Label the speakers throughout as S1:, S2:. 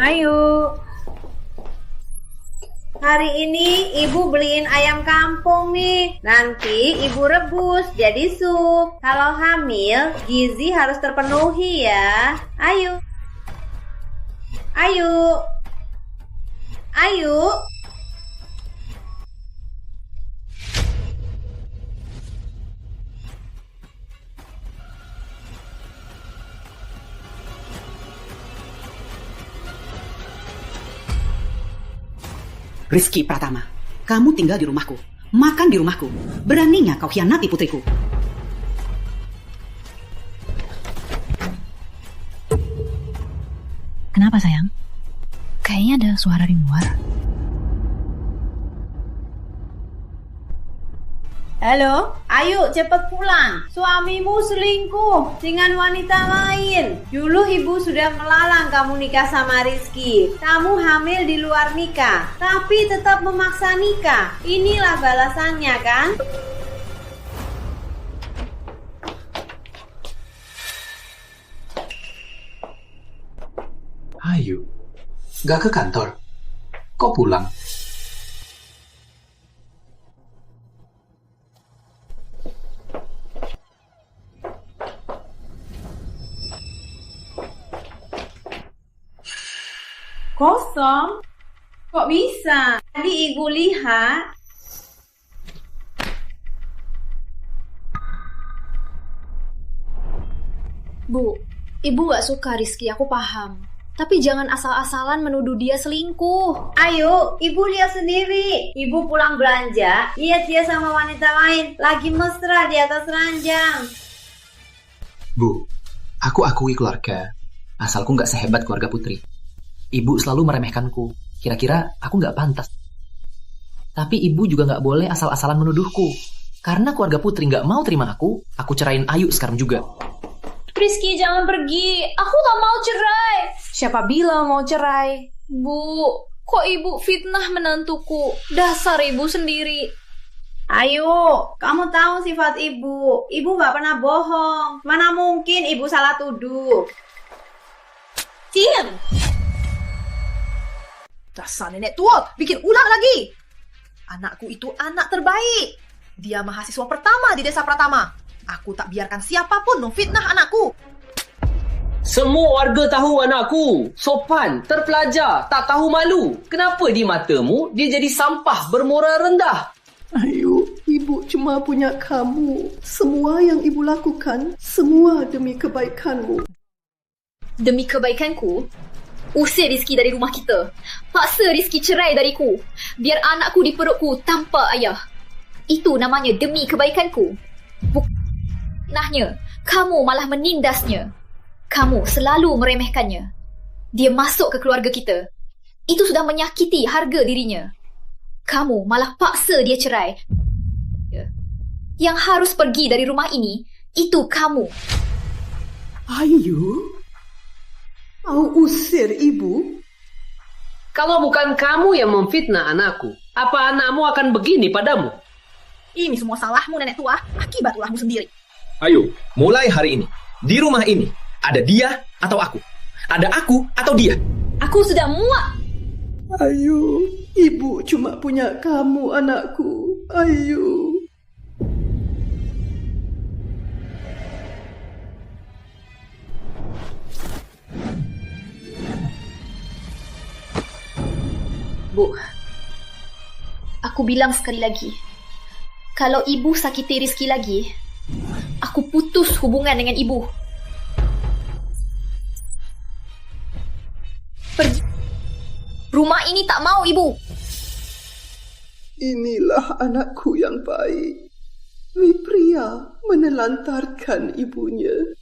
S1: Ayo. Hari ini ibu beliin ayam kampung nih. Nanti ibu rebus jadi sup. Kalau hamil, gizi harus terpenuhi ya. Ayo. Ayo. Ayo.
S2: Rizky Pratama, kamu tinggal di rumahku, makan di rumahku. Beraninya kau khianati putriku.
S3: Kenapa sayang? Kayaknya ada suara di luar.
S1: Halo, ayo cepet pulang. Suamimu selingkuh dengan wanita lain. Dulu ibu sudah melarang kamu nikah sama Rizky. Kamu hamil di luar nikah, tapi tetap memaksa nikah. Inilah balasannya kan?
S4: Ayu, gak ke kantor? Kok pulang?
S1: Kosong? Kok bisa? Tadi ibu lihat.
S3: Bu, ibu gak suka Rizky, aku paham. Tapi jangan asal-asalan menuduh dia selingkuh.
S1: Ayo, ibu lihat sendiri. Ibu pulang belanja, lihat dia sama wanita lain, lagi mesra di atas ranjang.
S4: Bu, aku akui keluarga. Asalku gak sehebat keluarga Putri. Ibu selalu meremehkanku. Kira-kira aku gak pantas. Tapi ibu juga gak boleh asal-asalan menuduhku. Karena keluarga Putri gak mau terima aku cerain Ayu sekarang juga.
S3: Rizky, jangan pergi. Aku gak mau cerai. Siapa bilang mau cerai? Bu, kok ibu fitnah menantuku? Dasar ibu sendiri.
S1: Ayo, kamu tahu sifat ibu. Ibu gak pernah bohong. Mana mungkin ibu salah tuduh.
S3: Diam!
S5: Dasar nenek tua, bikin ulah lagi. Anakku itu anak terbaik. Dia mahasiswa pertama di desa Pratama. Aku tak biarkan siapapun memfitnah anakku.
S6: Semua warga tahu anakku sopan, terpelajar, tak tahu malu. Kenapa di matamu dia jadi sampah bermoral rendah?
S7: Ayu, ibu cuma punya kamu. Semua yang ibu lakukan, semua demi kebaikanmu.
S3: Demi kebaikanku, usir Rizky dari rumah kita. Paksa Rizky cerai dariku. Biar anakku di perutku tanpa ayah. Itu namanya demi kebaikanku. Bukannya, kamu malah menindasnya. Kamu selalu meremehkannya. Dia masuk ke keluarga kita. Itu sudah menyakiti harga dirinya. Kamu malah paksa dia cerai. Yang harus pergi dari rumah ini, itu kamu.
S7: Ayu, mau usir ibu?
S6: Kalau bukan kamu yang memfitnah anakku, apa anakmu akan begini padamu?
S5: Ini semua salahmu nenek tua, akibat ulahmu sendiri.
S8: Ayo, mulai hari ini, di rumah ini, ada dia atau aku. Ada aku atau dia.
S3: Aku sudah muak.
S7: Ayu, ibu cuma punya kamu, anakku. Ayu.
S3: Bu, aku bilang sekali lagi, kalau ibu sakiti Rizky lagi, aku putus hubungan dengan ibu. Pergi. Rumah ini tak mau ibu.
S7: Inilah anakku yang baik. Mi pria menelantarkan ibunya.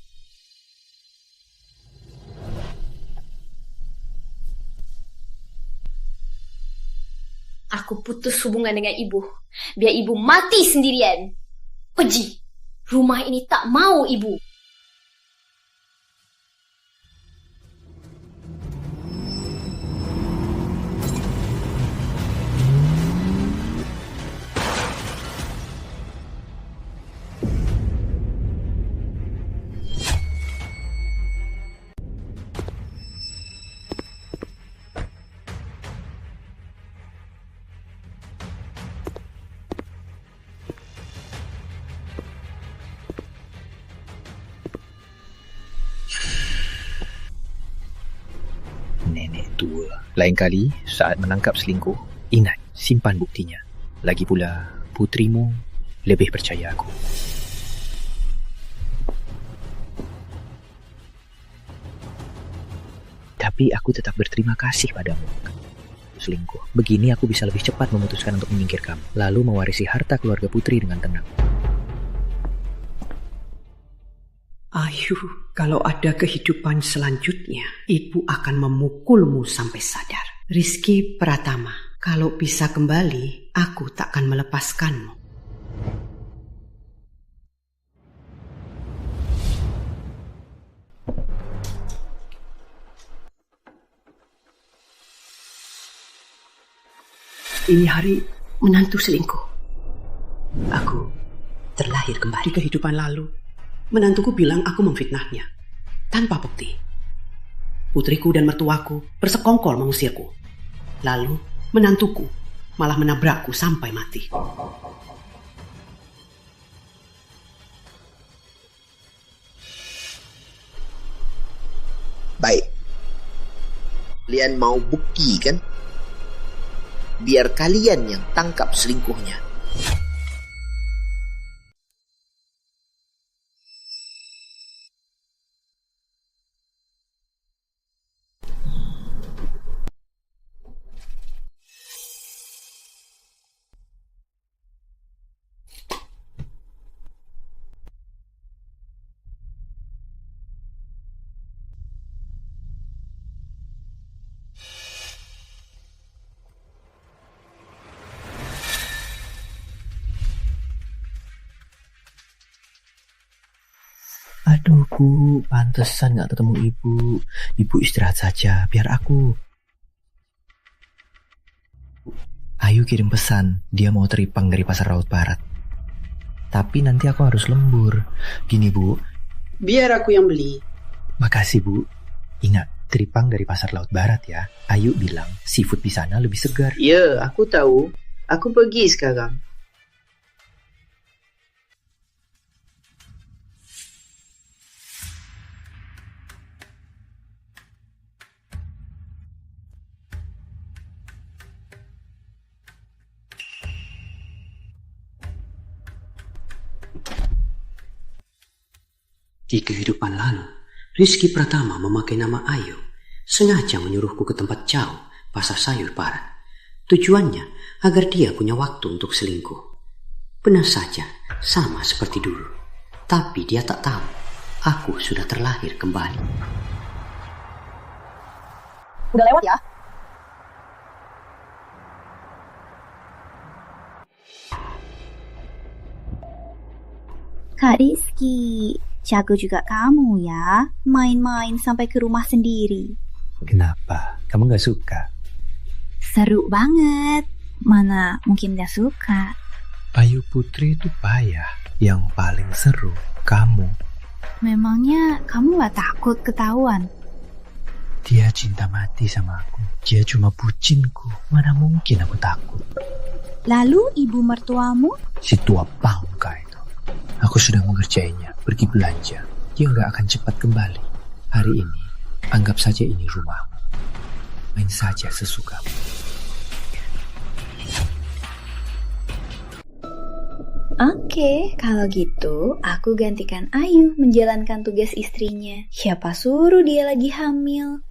S3: Aku putus hubungan dengan ibu. Biar ibu mati sendirian. Pergi. Rumah ini tak mau ibu.
S9: nenek tua. Lain kali, saat menangkap selingkuh, ingat, simpan buktinya. Lagi pula, putrimu lebih percaya aku. Tapi aku tetap berterima kasih padamu. Selingkuh. Begini aku bisa lebih cepat memutuskan untuk menyingkir kamu, lalu mewarisi harta keluarga Putri dengan tenang.
S2: Ayu, kalau ada kehidupan selanjutnya, ibu akan memukulmu sampai sadar. Rizky Pratama, kalau bisa kembali, aku takkan melepaskanmu. Ini hari menantu selingkuh. Aku terlahir kembali. Di kehidupan lalu, menantuku bilang aku memfitnahnya tanpa bukti. Putriku dan mertuaku bersekongkol mengusirku. Lalu menantuku malah menabrakku sampai mati.
S10: Baik. Kalian mau bukti kan? Biar kalian yang tangkap selingkuhnya.
S9: Aduh Bu, pantesan gak ketemu Ibu. Ibu istirahat saja, biar aku. Ayu kirim pesan, dia mau teripang dari Pasar Laut Barat. Tapi nanti aku harus lembur. Gini Bu.
S2: Biar aku yang beli.
S9: Makasih Bu. Ingat, teripang dari Pasar Laut Barat ya. Ayu bilang seafood di sana lebih segar.
S2: Ya, aku tahu. Aku pergi sekarang. Di kehidupan lalu, Rizky Pratama memakai nama Ayu, sengaja menyuruhku ke tempat jauh, Pasar Sayur Barat. Tujuannya agar dia punya waktu untuk selingkuh. Benar saja, sama seperti dulu. Tapi dia tak tahu, aku sudah terlahir kembali.
S5: Udah lewat ya?
S11: Kak Rizky, jago juga kamu ya, main-main sampai ke rumah sendiri.
S9: Kenapa? Kamu gak suka?
S11: Seru banget. Mana mungkin gak suka.
S9: Ayu Putri itu payah. Yang paling seru, kamu.
S11: Memangnya kamu gak takut ketahuan?
S9: Dia cinta mati sama aku. Dia cuma bucinku. Mana mungkin aku takut.
S11: Lalu ibu mertuamu?
S9: Si tua bangka itu. Aku sudah mengerjainya. Pergi belanja. Dia gak akan cepat kembali. Hari ini, anggap saja ini rumahmu. Main saja sesukamu.
S11: Oke, kalau gitu aku gantikan Ayu menjalankan tugas istrinya. Siapa suruh dia lagi hamil?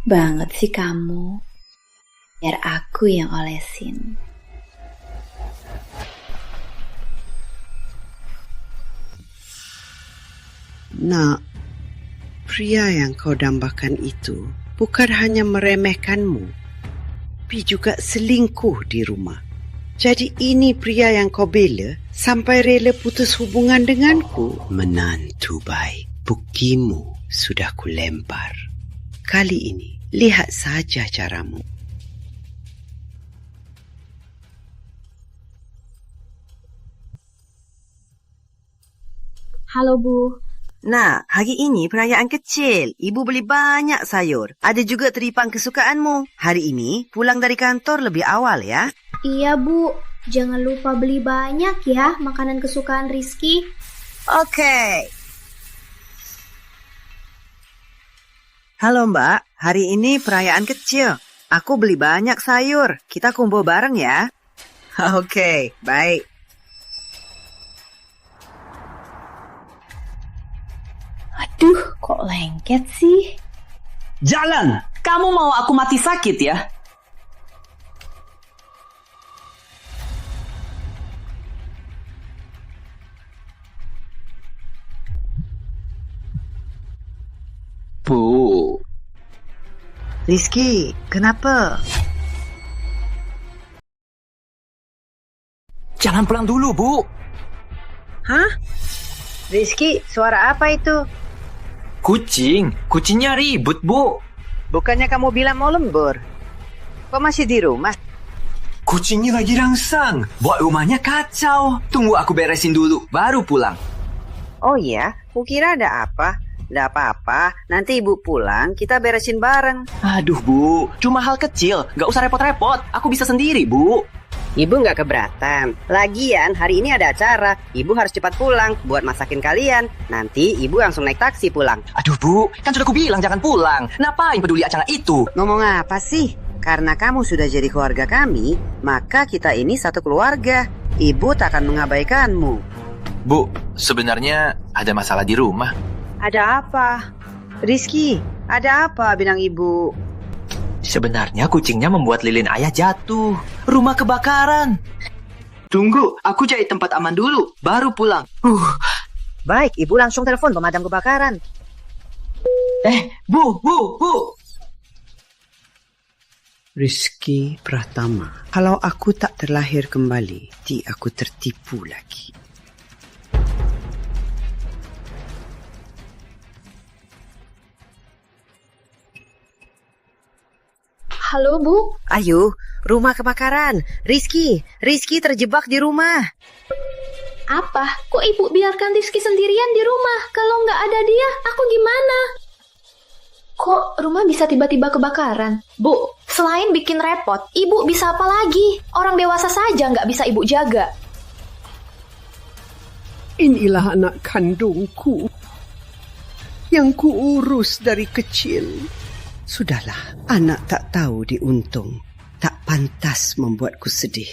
S11: Banget sih kamu. Biar aku yang olesin.
S2: Nak, pria yang kau dambakan itu bukan hanya meremehkanmu, tapi juga selingkuh di rumah. Jadi ini pria yang kau bela sampai rela putus hubungan denganku. Menantu baik, buktimu sudah kulempar. Kali ini, lihat saja caramu.
S11: Halo Bu.
S12: Nak, hari ini perayaan kecil. Ibu beli banyak sayur. Ada juga teripang kesukaanmu. Hari ini pulang dari kantor lebih awal ya.
S13: Iya Bu, jangan lupa beli banyak ya makanan kesukaan Rizky.
S12: Oke. Halo Mbak, hari ini perayaan kecil. Aku beli banyak sayur. Kita kumpul bareng ya. Oke, baik.
S11: Aduh, kok lengket sih?
S13: Jalan! Kamu mau aku mati sakit ya?
S4: Bu.
S12: Rizky, kenapa?
S9: Jangan pulang dulu, Bu.
S12: Hah? Rizky, suara apa itu?
S9: Kucingnya ribut, Bu.
S12: Bukannya kamu bilang mau lembur? Kok masih di rumah?
S9: Kucingnya lagi rangsang. Buat rumahnya kacau. Tunggu aku beresin dulu, baru pulang.
S12: Oh iya, kukira ada apa? Nggak apa-apa, nanti ibu pulang, kita beresin bareng.
S13: Aduh, Bu. Cuma hal kecil. Gak usah repot-repot. Aku bisa sendiri, Bu.
S12: Ibu nggak keberatan. Lagian, hari ini ada acara. Ibu harus cepat pulang buat masakin kalian. Nanti ibu langsung naik taksi pulang.
S13: Aduh, Bu. Kan sudah aku bilang jangan pulang. Ngapain peduli acara itu?
S12: Ngomong apa sih? Karena kamu sudah jadi keluarga kami, maka kita ini satu keluarga. Ibu tak akan mengabaikanmu.
S9: Bu, sebenarnya ada masalah di rumah.
S12: Ada apa? Rizky, ada apa bilang ibu?
S13: Sebenarnya kucingnya membuat lilin ayah jatuh. Rumah kebakaran. Tunggu, aku cari tempat aman dulu, baru pulang.
S12: Baik, ibu langsung telepon pemadam kebakaran.
S13: Bu.
S2: Rizky Pratama, kalau aku tak terlahir kembali, aku tertipu lagi.
S3: Halo, Bu.
S12: Ayu, rumah kebakaran. Rizky terjebak di rumah.
S3: Apa? Kok Ibu biarkan Rizky sendirian di rumah? Kalau nggak ada dia, aku gimana? Kok rumah bisa tiba-tiba kebakaran? Bu, selain bikin repot, Ibu bisa apa lagi? Orang dewasa saja nggak bisa Ibu jaga.
S2: Inilah anak kandungku yang kuurus dari kecil. Sudahlah, anak tak tahu diuntung. Tak pantas membuatku sedih.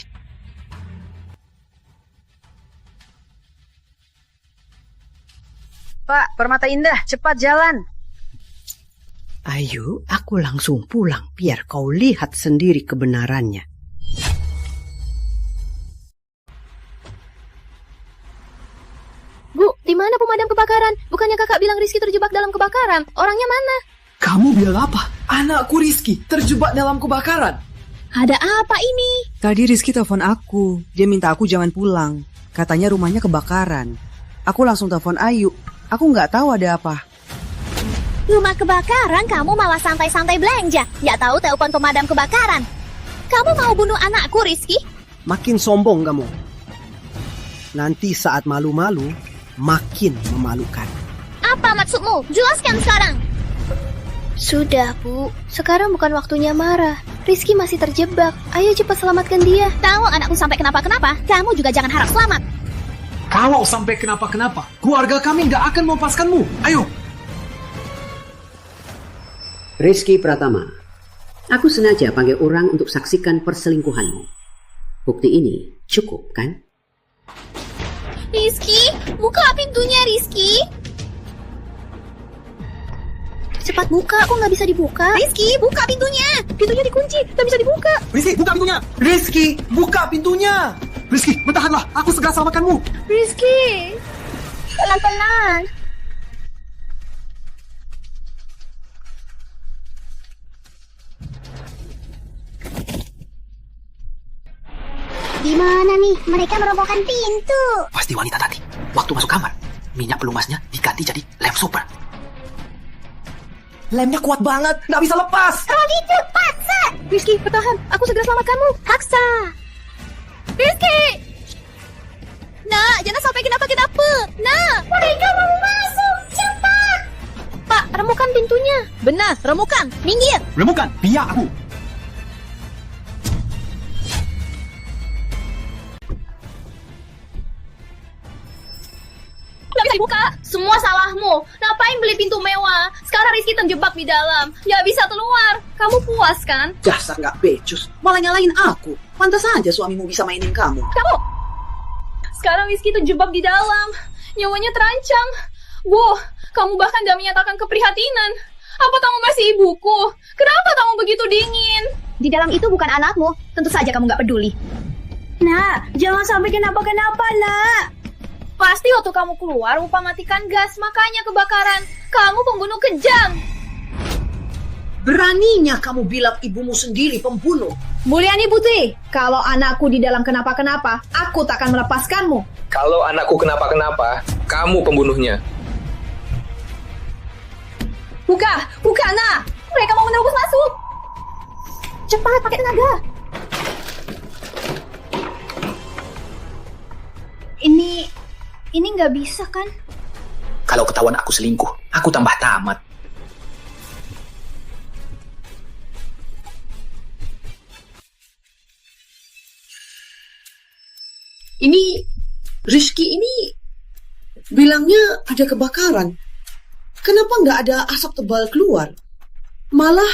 S12: Pak, Permata Indah, cepat jalan.
S2: Ayo, aku langsung pulang biar kau lihat sendiri kebenarannya.
S3: Bu, di mana pemadam kebakaran? Bukannya kakak bilang Rizky terjebak dalam kebakaran? Orangnya mana?
S8: Kamu bilang apa? Anakku Rizky terjebak dalam kebakaran.
S11: Ada apa ini?
S14: Tadi Rizky telepon aku. Dia minta aku jangan pulang. Katanya rumahnya kebakaran. Aku langsung telepon Ayu. Aku nggak tahu ada apa.
S11: Rumah kebakaran, kamu malah santai-santai belanja. Nggak tahu telepon pemadam kebakaran. Kamu mau bunuh anakku, Rizky?
S8: Makin sombong kamu. Nanti saat malu-malu, makin memalukan.
S11: Apa maksudmu? Jelaskan sekarang.
S3: Sudah, Bu. Sekarang bukan waktunya marah. Rizky masih terjebak. Ayo cepat selamatkan dia.
S11: Tahu anakku sampai kenapa-kenapa, kamu juga jangan harap selamat.
S8: Kalau sampai kenapa-kenapa, keluarga kami nggak akan melepaskanmu. Ayo.
S15: Rizky Pratama, aku sengaja panggil orang untuk saksikan perselingkuhanmu. Bukti ini cukup, kan?
S11: Rizky, buka pintunya, Rizky.
S3: Cepat buka, kok nggak bisa dibuka?
S11: Rizky, buka pintunya.
S3: Pintunya dikunci, nggak bisa dibuka.
S8: Rizky, buka pintunya. Rizky, buka pintunya. Rizky, bertahanlah. Aku segera selamatkanmu.
S3: Rizky, tenang-tenang.
S11: Di mana nih? Mereka merobohkan pintu.
S4: Pasti wanita tadi. Waktu masuk kamar, minyak pelumasnya diganti jadi lem super.
S8: Lemnya kuat banget, nggak bisa lepas.
S11: Kalau gitu, paksa.
S3: Rizky, bertahan. Aku segera selamatkanmu.
S11: Paksa. Rizky. Nak, jangan sampai kenapa-kenapa. Nak. Mereka mau masuk. Cepat.
S3: Pak, remukan pintunya.
S11: Benar, remukan. Minggir.
S8: Remukan, biar aku.
S3: Tak bisa dibuka. Semua salahmu. Ngapain beli pintu mewah? Sekarang Rizky terjebak di dalam. Nggak bisa keluar. Kamu puas kan?
S14: Dasar nggak becus, malah nyalain aku. Pantas aja suamimu bisa mainin kamu.
S3: Kamu. Sekarang Rizky terjebak di dalam. Nyawanya terancam. Bu, kamu bahkan gak menyatakan keprihatinan. Apa kamu masih ibuku? Kenapa kamu begitu dingin?
S16: Di dalam itu bukan anakmu. Tentu saja kamu gak peduli.
S1: Nak, jangan sampai kenapa-kenapa, nak.
S3: Pasti waktu kamu keluar lupa matikan gas, makanya kebakaran. Kamu pembunuh kejam.
S2: Beraninya kamu bilang ibumu sendiri pembunuh.
S16: Mulyani Putri, kalau anakku di dalam kenapa-kenapa, aku tak akan melepaskanmu.
S8: Kalau anakku kenapa-kenapa, kamu pembunuhnya.
S3: Buka, nak. Mereka mau menerobos masuk. Cepat, pakai tenaga.
S16: Ini nggak bisa kan?
S13: Kalau ketahuan aku selingkuh, aku tambah tamat.
S2: Ini Rizky ini bilangnya ada kebakaran. Kenapa nggak ada asap tebal keluar? Malah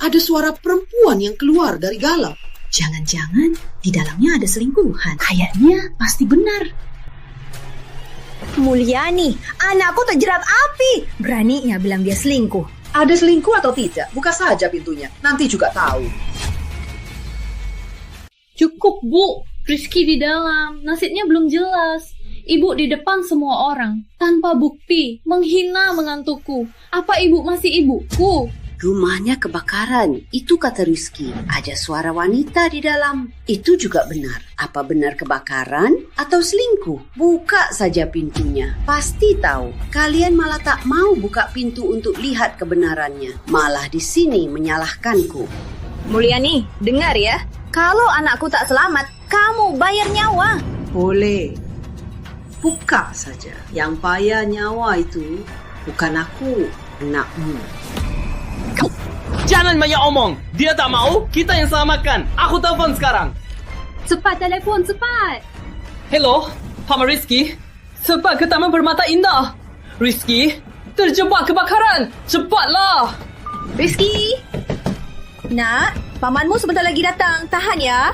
S2: ada suara perempuan yang keluar dari galau.
S16: Jangan-jangan di dalamnya ada selingkuhan. Kayaknya pasti benar. Mulyani, anakku terjerat api. Beraninya bilang dia selingkuh.
S14: Ada selingkuh atau tidak? Buka saja pintunya, nanti juga tahu.
S3: Cukup, Bu. Rizky di dalam. Nasibnya belum jelas. Ibu di depan semua orang. Tanpa bukti. Menghina menantuku. Apa ibu masih ibuku?
S2: Rumahnya kebakaran, itu kata Rizky. Ada suara wanita di dalam. Itu juga benar. Apa benar kebakaran atau selingkuh? Buka saja pintunya. Pasti tahu. Kalian malah tak mau buka pintu untuk lihat kebenarannya. Malah di sini menyalahkanku.
S16: Mulyani, dengar ya. Kalau anakku tak selamat, kamu bayar nyawa.
S2: Boleh. Buka saja. Yang bayar nyawa itu bukan aku, anakmu.
S6: Jangan banyak omong. Dia tak mau, kita yang selamatkan. Aku telepon sekarang.
S3: Cepat telefon, cepat.
S6: Hello, Paman Rizky. Cepat ke Taman Permata Indah. Rizky, terjebak kebakaran. Cepatlah.
S16: Rizky. Nak, pamanmu sebentar lagi datang. Tahan ya.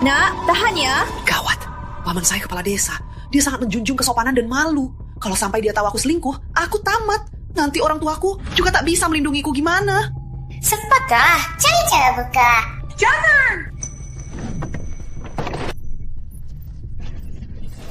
S16: Nak, tahan ya.
S14: Gawat, paman saya kepala desa. Dia sangat menjunjung kesopanan dan malu. Kalau sampai dia tahu aku selingkuh, aku tamat. Nanti orang tuaku juga tak bisa melindungiku gimana.
S17: Cepatkah? Cari cara buka.
S14: Jangan!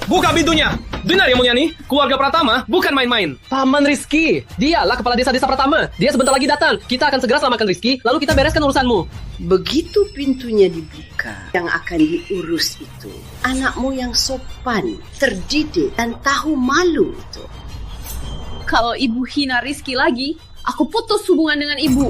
S8: Buka pintunya! Dengar ya Mulyani, keluarga Pratama bukan main-main.
S6: Paman Rizky, dialah kepala desa Pratama. Dia sebentar lagi datang. Kita akan segera selamatkan Rizky, lalu kita bereskan urusanmu.
S2: Begitu pintunya dibuka, yang akan diurus itu anakmu yang sopan, terdidik, dan tahu malu itu.
S3: Kalau ibu hina Rizky lagi, aku putus hubungan dengan ibu.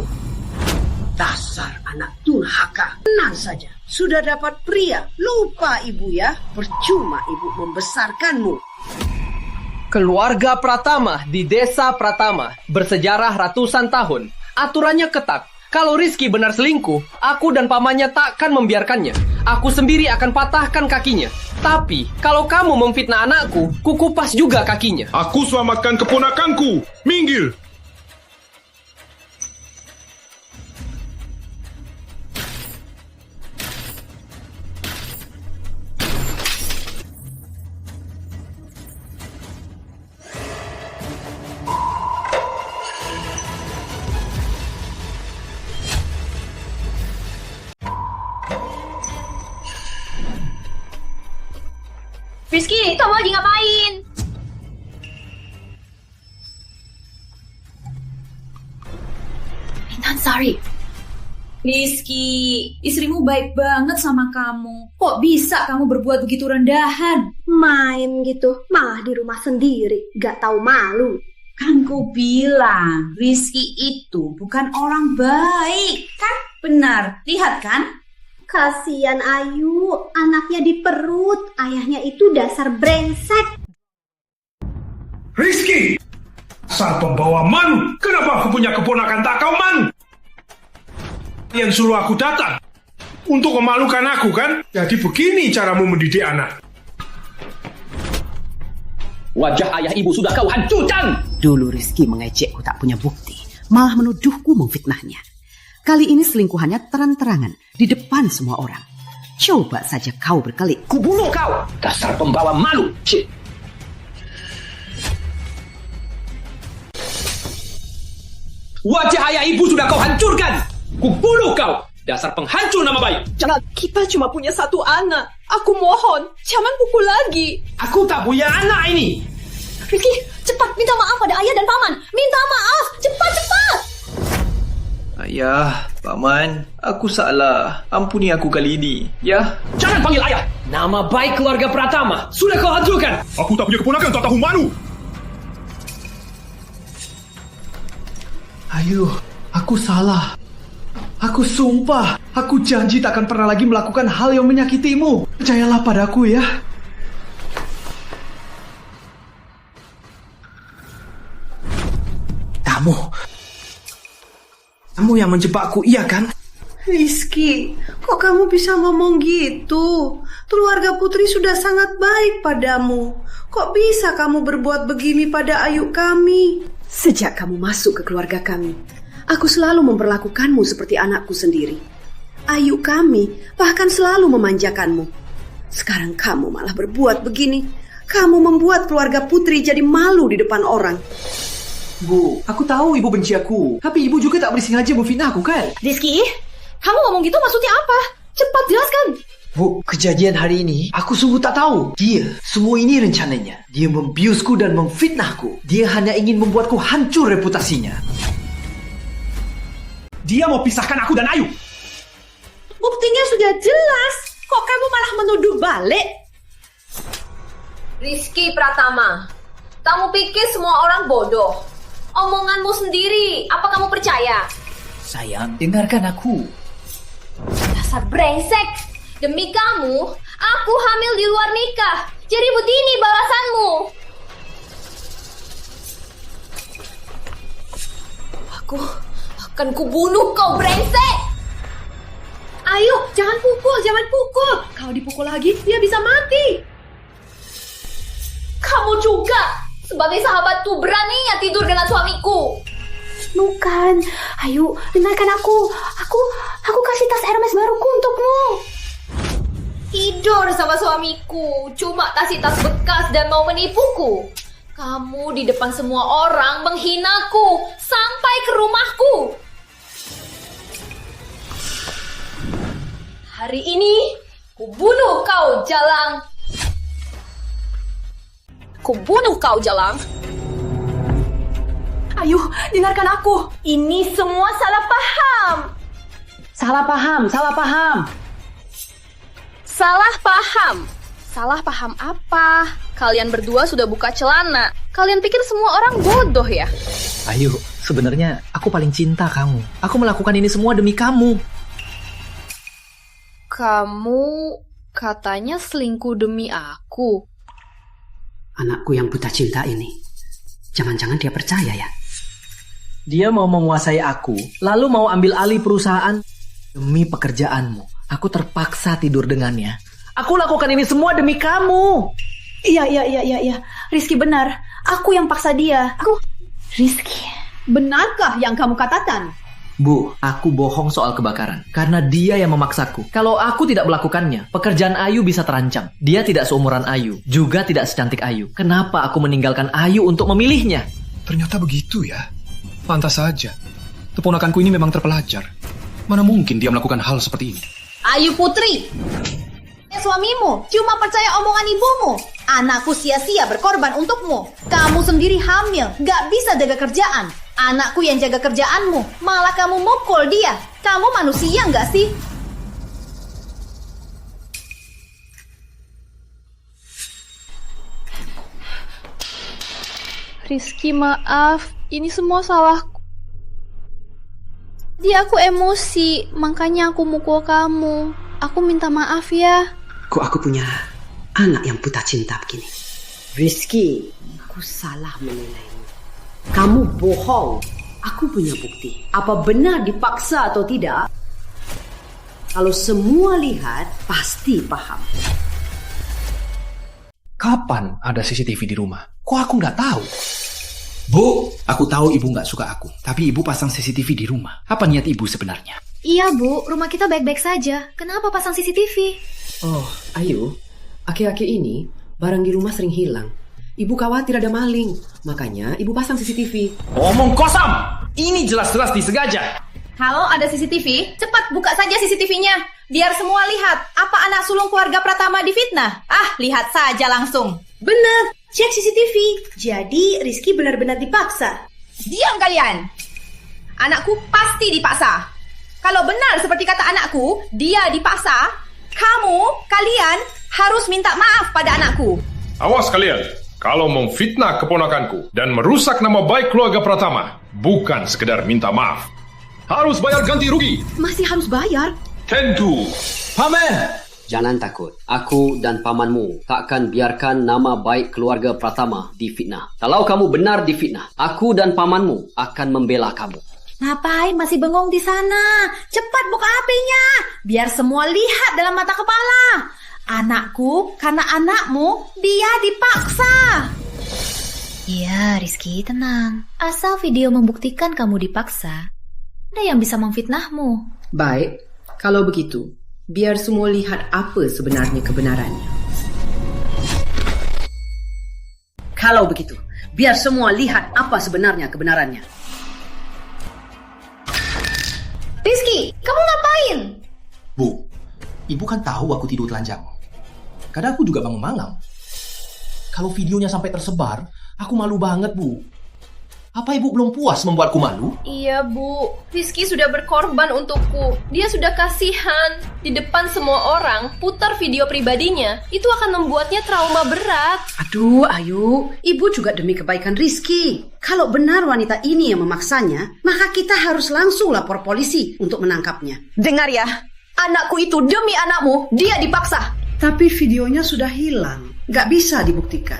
S2: Dasar anak durhaka. Tenang saja. Sudah dapat pria. Lupa ibu ya. Percuma ibu membesarkanmu.
S6: Keluarga Pratama di desa Pratama bersejarah ratusan tahun. Aturannya ketat. Kalau Rizky benar selingkuh, aku dan pamannya takkan membiarkannya. Aku sendiri akan patahkan kakinya. Tapi, kalau kamu memfitnah anakku, kukupas juga kakinya.
S18: Aku selamatkan keponakanku. Minggir!
S3: Rizky, kamu lagi ngapain? Intan Sari. Rizky, istrimu baik banget sama kamu. Kok bisa kamu berbuat begitu rendahan?
S16: Main gitu, malah di rumah sendiri. Gak tahu malu.
S1: Kan ku bilang, Rizky itu bukan orang baik. Kan benar, lihat kan?
S16: Kasian Ayu, anaknya di perut. Ayahnya itu dasar brengsek.
S18: Rizky! Asal pembawa malu. Kenapa aku punya keponakan tak kau malu? Yang suruh aku datang. Untuk memalukan aku kan? Jadi begini caramu mendidik anak.
S6: Wajah ayah ibu sudah kau hancurkan.
S15: Dulu Rizky mengejekku tak punya bukti, malah menuduhku memfitnahnya. Kali ini selingkuhannya terang-terangan di depan semua orang. Coba saja kau berkelit.
S6: Kubunuh kau, dasar pembawa malu. Cik. Wajah ayah ibu sudah kau hancurkan. Kubunuh kau, dasar penghancur nama baik.
S16: Jangan, kita cuma punya satu anak. Aku mohon, jangan pukul lagi.
S6: Aku tak punya anak ini.
S3: Rizky, cepat minta maaf pada ayah dan paman. Minta maaf, cepat.
S9: Ayah, Paman, aku salah. Ampuni aku kali ini, ya?
S6: Jangan panggil ayah. Nama baik keluarga Pratama sudah kau hancurkan.
S18: Aku tak punya keponakan, tak tahu malu.
S9: Ayu, aku salah. Aku sumpah, aku janji takkan pernah lagi melakukan hal yang menyakitimu. Percayalah padaku ya.
S13: Kamu yang menjebakku, iya kan?
S7: Rizky, kok kamu bisa ngomong gitu? Keluarga Putri sudah sangat baik padamu. Kok bisa kamu berbuat begini pada Ayu kami?
S15: Sejak kamu masuk ke keluarga kami, aku selalu memperlakukanmu seperti anakku sendiri. Ayu kami bahkan selalu memanjakanmu. Sekarang kamu malah berbuat begini. Kamu membuat keluarga Putri jadi malu di depan orang.
S9: Bu, aku tahu ibu benci aku, tapi ibu juga tak bersengaja memfitnah aku kan?
S3: Rizky, kamu ngomong gitu maksudnya apa? Cepat jelaskan.
S9: Bu, kejadian hari ini aku sungguh tak tahu. Semua ini rencananya. Dia membiusku dan memfitnahku. Dia hanya ingin membuatku hancur reputasinya.
S6: Dia mau pisahkan aku dan Ayu.
S1: Buktinya sudah jelas. Kok kamu malah menuduh balik?
S3: Rizky Pratama, kamu pikir semua orang bodoh? Omonganmu sendiri, apa kamu percaya?
S4: Sayang, dengarkan aku.
S3: Dasar brengsek. Demi kamu, aku hamil di luar nikah. Jadi begini balasanmu. Aku akan kubunuh kau, brengsek.
S1: Ayo, jangan pukul. Kalau dipukul lagi, dia bisa mati.
S3: Kamu juga sebagai sahabatku beraninya tidur dengan suamiku.
S11: Bukan. Ayo, dengarkan aku. Aku kasih tas Hermes baruku untukmu.
S3: Tidur sama suamiku, cuma kasih tas bekas dan mau menipuku. Kamu di depan semua orang menghinaku sampai ke rumahku. Hari ini, kubunuh kau, Jalang. Kubunuh kau, Jalang. Ayo, dengarkan aku. Ini semua salah paham.
S15: Salah paham.
S16: Salah paham apa? Kalian berdua sudah buka celana. Kalian pikir semua orang bodoh ya?
S4: Ayu, sebenarnya aku paling cinta kamu. Aku melakukan ini semua demi kamu.
S16: Kamu katanya selingkuh demi aku.
S15: Anakku yang buta cinta ini, jangan-jangan dia percaya ya?
S4: Dia mau menguasai aku, lalu mau ambil alih perusahaan. Demi pekerjaanmu, aku terpaksa tidur dengannya. Aku lakukan ini semua demi kamu.
S16: Iya. Rizky benar. Aku yang paksa dia.
S1: Rizky, benarkah yang kamu katakan?
S4: Bu, aku bohong soal kebakaran. Karena dia yang memaksaku. Kalau aku tidak melakukannya, pekerjaan Ayu bisa terancam. Dia tidak seumuran Ayu, juga tidak secantik Ayu. Kenapa aku meninggalkan Ayu untuk memilihnya?
S18: Ternyata begitu ya. Pantas saja. Keponakanku ini memang terpelajar. Mana mungkin dia melakukan hal seperti ini?
S1: Ayu Putri, suamimu cuma percaya omongan ibumu. Anakku sia-sia berkorban untukmu. Kamu sendiri hamil, gak bisa jaga kerjaan. Anakku yang jaga kerjaanmu, malah kamu mukul dia. Kamu manusia gak sih?
S16: Rizky, maaf. Ini semua salahku. Aku emosi, makanya aku mukul kamu. Aku minta maaf ya.
S15: Kok aku punya anak yang buta cinta begini? Rizky, aku salah menilaimu. Kamu bohong. Aku punya bukti. Apa benar dipaksa atau tidak? Kalau semua lihat, pasti paham.
S18: Kapan ada CCTV di rumah?
S9: Kok aku nggak tahu? Bu, aku tahu ibu nggak suka aku. Tapi ibu pasang CCTV di rumah. Apa niat ibu sebenarnya?
S3: Iya, Bu. Rumah kita baik-baik saja. Kenapa pasang CCTV?
S15: Oh, Ayu. Akhir-akhir ini, barang di rumah sering hilang. Ibu khawatir ada maling. Makanya, ibu pasang CCTV.
S6: Omong kosong! Ini jelas-jelas disengaja.
S5: Halo, ada CCTV? Cepat buka saja CCTV-nya. Biar semua lihat apa anak sulung keluarga Pratama difitnah. Lihat saja langsung.
S16: Benar, cek CCTV. Jadi Rizky benar-benar dipaksa.
S5: Diam kalian. Anakku pasti dipaksa. Kalau benar seperti kata anakku, dia dipaksa, kalian harus minta maaf pada anakku.
S18: Awas kalian, kalau memfitnah keponakanku dan merusak nama baik keluarga Pratama, bukan sekedar minta maaf. Harus bayar ganti rugi.
S15: Masih harus bayar?
S18: Tentu.
S19: Paman! Jangan takut. Aku dan pamanmu takkan biarkan nama baik keluarga Pratama difitnah. Kalau kamu benar difitnah, aku dan pamanmu akan membela kamu.
S1: Ngapain masih bengong di sana? Cepat buka HP-nya, biar semua lihat dalam mata kepala. Anakku, karena anakmu, dia dipaksa.
S3: Iya, Rizky, tenang. Asal video membuktikan kamu dipaksa, ada yang bisa memfitnahmu.
S15: Baik, kalau begitu, biar semua lihat apa sebenarnya kebenarannya.
S12: Kalau begitu, biar semua lihat apa sebenarnya kebenarannya.
S5: Rizky, kamu ngapain?
S9: Bu, ibu kan tahu aku tidur telanjang. Kadang aku juga bangun malam. Kalau videonya sampai tersebar, aku malu banget, Bu. Apa ibu belum puas membuatku malu?
S20: Iya, Bu. Rizky sudah berkorban untukku. Dia sudah kasihan. Di depan semua orang, putar video pribadinya. Itu akan membuatnya trauma berat.
S12: Aduh, Ayu. Ibu juga demi kebaikan Rizky. Kalau benar wanita ini yang memaksanya, maka kita harus langsung lapor polisi untuk menangkapnya.
S5: Dengar ya, anakku itu demi anakmu, dia dipaksa.
S7: Tapi videonya sudah hilang. Nggak bisa dibuktikan.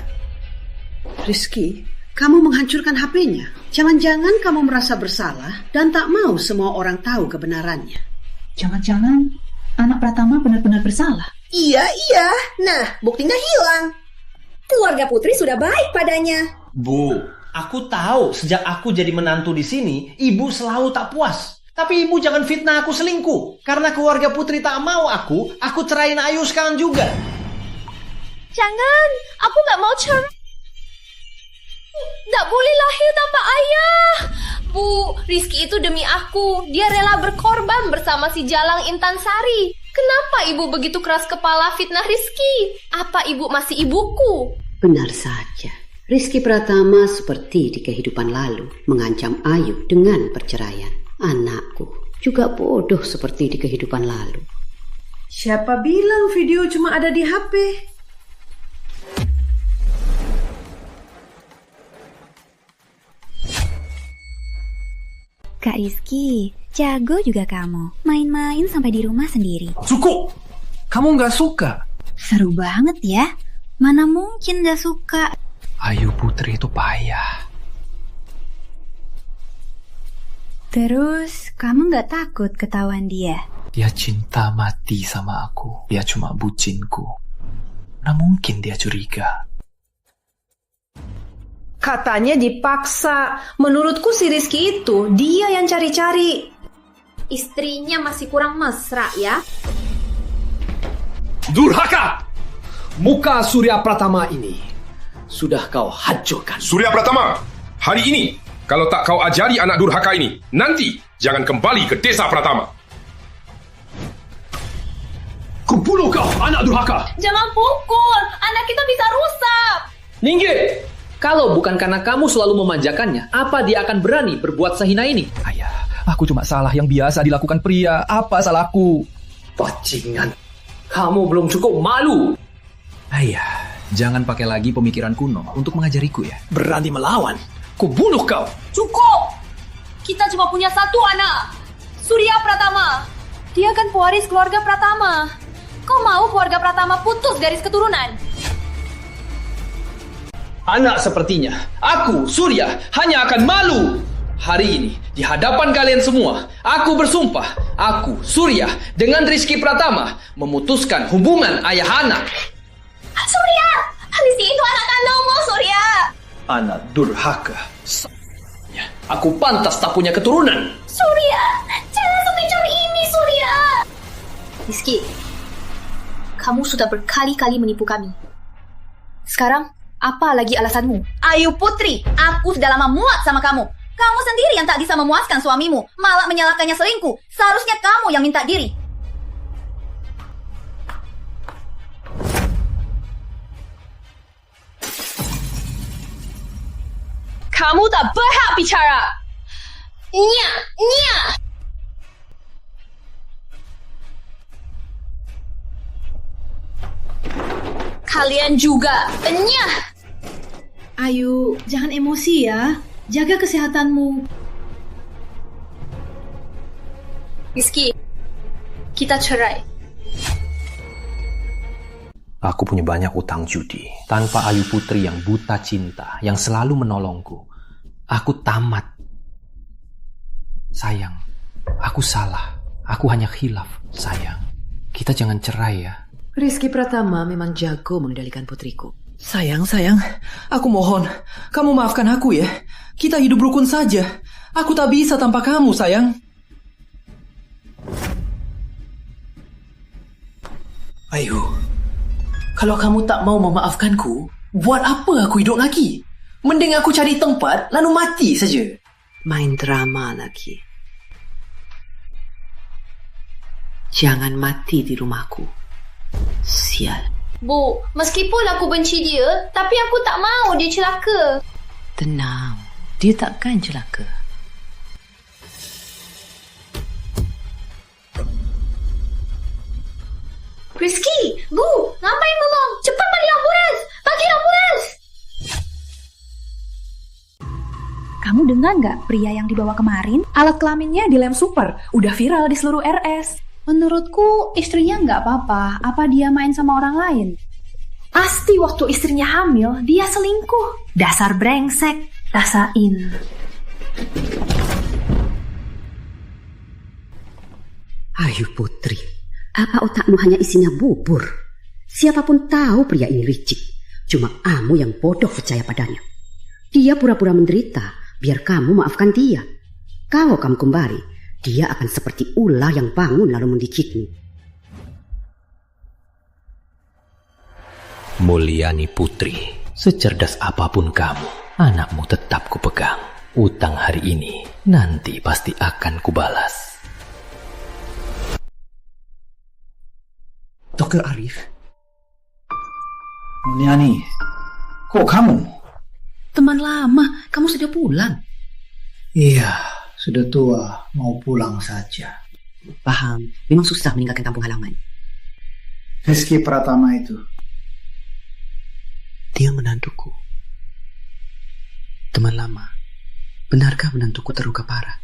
S12: Rizky, kamu menghancurkan HP-nya. Jangan-jangan kamu merasa bersalah dan tak mau semua orang tahu kebenarannya.
S11: Jangan-jangan anak Pratama benar-benar bersalah.
S16: Iya. Nah, buktinya hilang. Keluarga Putri sudah baik padanya.
S6: Bu, aku tahu sejak aku jadi menantu di sini, ibu selalu tak puas. Tapi ibu jangan fitnah aku selingkuh. Karena keluarga Putri tak mau aku ceraiin Ayu sekarang juga.
S20: Jangan, aku gak mau cerai. Tak boleh lahir tanpa ayah. Bu, Rizky itu demi aku. Dia rela berkorban bersama si Jalang Intan Sari. Kenapa ibu begitu keras kepala fitnah Rizky? Apa ibu masih ibuku?
S12: Benar saja. Rizky Pratama seperti di kehidupan lalu mengancam Ayu dengan perceraian. Anakku juga bodoh seperti di kehidupan lalu.
S7: Siapa bilang video cuma ada di HP?
S11: Kak Rizky, jago juga kamu. Main-main sampai di rumah sendiri.
S9: Cukup! Kamu nggak suka?
S11: Seru banget ya. Mana mungkin nggak suka.
S9: Ayu Putri itu payah.
S11: Terus, kamu nggak takut ketahuan dia?
S9: Dia cinta mati sama aku. Dia cuma bucinku. Mana mungkin dia curiga.
S5: Katanya dipaksa. Menurutku si Rizky itu, dia yang cari-cari.
S3: Istrinya masih kurang mesra ya.
S6: Durhaka! Muka Surya Pratama ini sudah kau hancurkan.
S18: Surya Pratama, hari ini kalau tak kau ajari anak durhaka ini, nanti jangan kembali ke desa Pratama.
S6: Kubunuh kau, anak durhaka!
S20: Jangan pukul, anak kita bisa rusak.
S4: Ninggir! Kalau bukan karena kamu selalu memanjakannya, apa dia akan berani berbuat sehina ini?
S9: Ayah, aku cuma salah yang biasa dilakukan pria. Apa salahku?
S4: Bajingan, kamu belum cukup malu.
S9: Ayah, jangan pakai lagi pemikiran kuno untuk mengajariku ya.
S6: Berani melawan, kubunuh kau.
S20: Cukup! Kita cuma punya satu anak, Surya Pratama. Dia kan pewaris keluarga Pratama. Kau mau keluarga Pratama putus garis keturunan?
S4: Anak sepertinya, aku, Surya, hanya akan malu. Hari ini, di hadapan kalian semua, aku bersumpah, aku, Surya, dengan Rizky Pratama, memutuskan hubungan ayah anak.
S20: Surya! Rizky itu anak kandungmu, Surya!
S6: Anak durhaka. Aku pantas tak punya keturunan.
S3: Surya, jangan semacam ini, Surya. Rizky, kamu sudah berkali-kali menipu kami. Sekarang, apa lagi alasanmu?
S5: Ayu Putri, aku sudah lama muak sama kamu. Kamu sendiri yang tak bisa memuaskan suamimu, malah menyalahkannya selingkuh. Seharusnya kamu yang minta diri.
S20: Kamu tak berhak bicara. Nya, nya. Kalian juga. Nya.
S16: Ayu, jangan emosi ya. Jaga kesehatanmu.
S3: Rizky, kita cerai.
S9: Aku punya banyak utang judi. Tanpa Ayu Putri yang buta cinta, yang selalu menolongku, aku tamat. Sayang, aku salah. Aku hanya khilaf. Sayang, kita jangan cerai ya.
S14: Rizky Pratama memang jago mengendalikan putriku. Sayang, aku mohon, kamu maafkan aku ya. Kita hidup rukun saja. Aku tak bisa tanpa kamu, sayang. Ayu, kalau kamu tak mau memaafkanku, buat apa aku hidup lagi? Mending aku cari tempat, lalu mati saja.
S15: Main drama lagi. Jangan mati di rumahku. Sial.
S20: Bu, meskipun aku benci dia, tapi aku tak mau dia celaka.
S15: Tenang, dia takkan celaka.
S3: Rizky, Bu, ngapain bengong? Cepat panggil ambulans. Panggil ambulans.
S11: Kamu dengar nggak pria yang dibawa kemarin? Alat kelaminnya dilem super. Udah viral di seluruh RS. Menurutku istrinya nggak apa-apa. Apa dia main sama orang lain? Pasti waktu istrinya hamil, dia selingkuh. Dasar brengsek. Rasain.
S15: Ayu Putri, apa otakmu hanya isinya bubur? Siapapun tahu pria ini licik. Cuma kamu yang bodoh percaya padanya. Dia pura-pura menderita, biar kamu maafkan dia. Kalau kamu kembali, dia akan seperti ular yang bangun lalu menggigitmu.
S9: Mulyani Putri, secerdas apapun kamu, anakmu tetap kupegang. Utang hari ini, nanti pasti akan kubalas.
S21: Dr. Arif. Mulyani, kok kamu?
S15: Teman lama, kamu sudah pulang.
S21: Iya, sudah tua, mau pulang saja.
S15: Paham, memang susah meninggalkan kampung halaman.
S21: Rizky Pratama itu.
S2: Dia menantuku. Teman lama, benarkah menantuku terluka parah?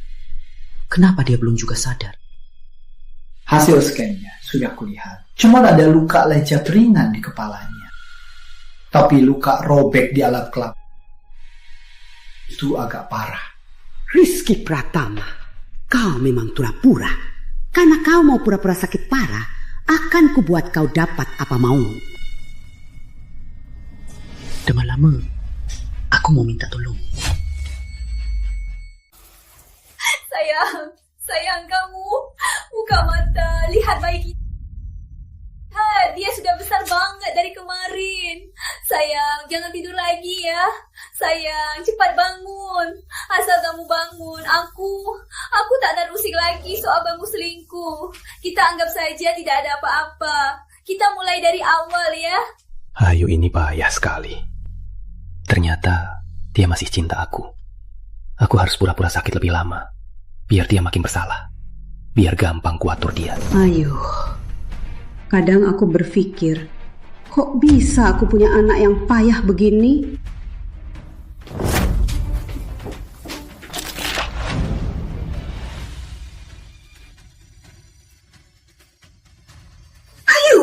S2: Kenapa dia belum juga sadar?
S21: Hasil scan-nya sudah kulihat. Cuma ada luka lecet ringan di kepalanya. Tapi luka robek di alat kelamin itu agak parah.
S15: Rizky Pratama, kau memang pura-pura. Karena kau mau pura-pura sakit parah, akan kubuat kau dapat apa maumu.
S2: Teman lama, aku mau minta tolong.
S3: Sayang kamu. Buka mata, lihat bayi kita. Dia sudah besar banget dari kemarin. Sayang, jangan tidur lagi ya. Sayang, cepat bangun. Asal kamu bangun, aku tak ada rusing lagi soal bangku selingkuh. Kita anggap saja tidak ada apa-apa. Kita mulai dari awal ya.
S9: Ayu ini bahaya sekali. Ternyata dia masih cinta aku. Aku harus pura-pura sakit lebih lama, biar dia makin bersalah. Biar gampang kuatur dia.
S15: Ayo. Kadang aku berpikir, kok bisa aku punya anak yang payah begini?
S7: Ayu,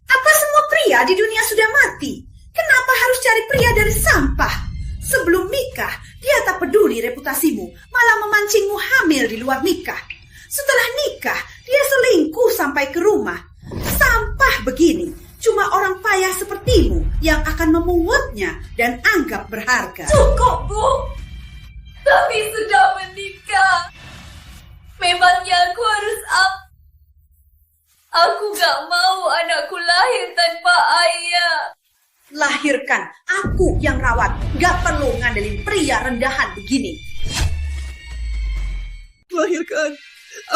S7: apa semua pria di dunia sudah mati? Kenapa harus cari pria dari sampah? Sebelum nikah, dia tak peduli reputasimu, malah memancingmu hamil di luar nikah. Setelah nikah, dia selingkuh sampai ke rumah. Sampah begini, Cuma orang payah sepertimu yang akan memungutnya dan anggap berharga.
S3: Cukup, Bu. Kami sudah menikah. Memangnya aku harus apa? Aku gak mau anakku lahir tanpa ayah.
S7: Lahirkan, aku yang rawat. Gak perlu ngandelin pria rendahan begini.
S14: Lahirkan,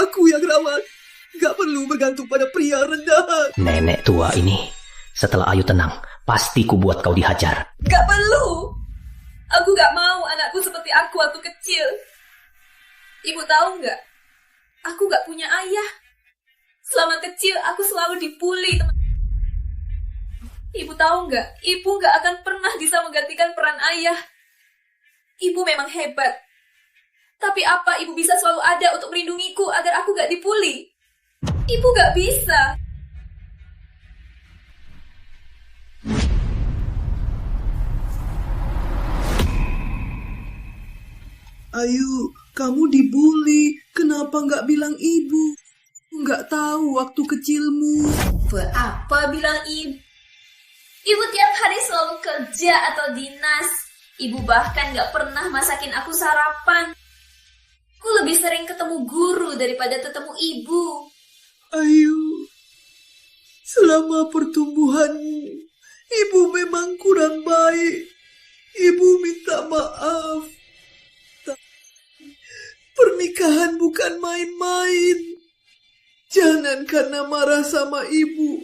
S14: aku yang rawat. Gak perlu bergantung pada pria rendahan.
S10: Nenek tua ini, setelah Ayu tenang, pasti ku buat kau dihajar.
S3: Gak perlu. Aku gak mau anakku seperti aku waktu kecil. Ibu tahu gak? Aku gak punya ayah. Selama kecil aku selalu dibully, teman. Ibu tahu gak? Ibu gak akan pernah bisa menggantikan peran ayah. Ibu memang hebat. Tapi apa ibu bisa selalu ada untuk melindungiku agar aku gak dibully? Ibu gak bisa.
S14: Ayu, kamu dibully. Kenapa nggak bilang ibu? Nggak tahu waktu kecilmu.
S3: Apa bilang ibu? Ibu tiap hari selalu kerja atau dinas. Ibu bahkan gak pernah masakin aku sarapan. Aku lebih sering ketemu guru daripada ketemu ibu.
S14: Ayu, selama pertumbuhanmu, ibu memang kurang baik. Ibu minta maaf. Pernikahan bukan main-main. Jangan karena marah sama ibu,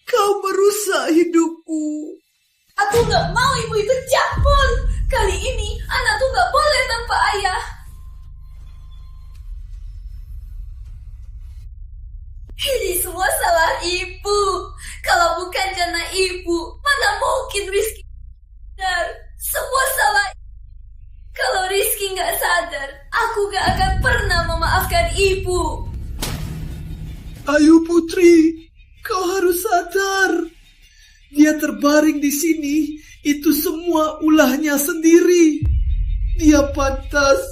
S14: kau merusak hidupku.
S3: Aku gak mau ibu ikut campur. Kali ini anakku gak boleh tanpa ayah. Ini semua salah ibu. Kalau bukan karena ibu, mana mungkin Rizky sadar. Semua salah. Kalau Rizky gak sadar, aku gak akan pernah memaafkan ibu.
S14: Ayu putri, kau harus sadar. Dia terbaring di sini, itu semua ulahnya sendiri. Dia pantas.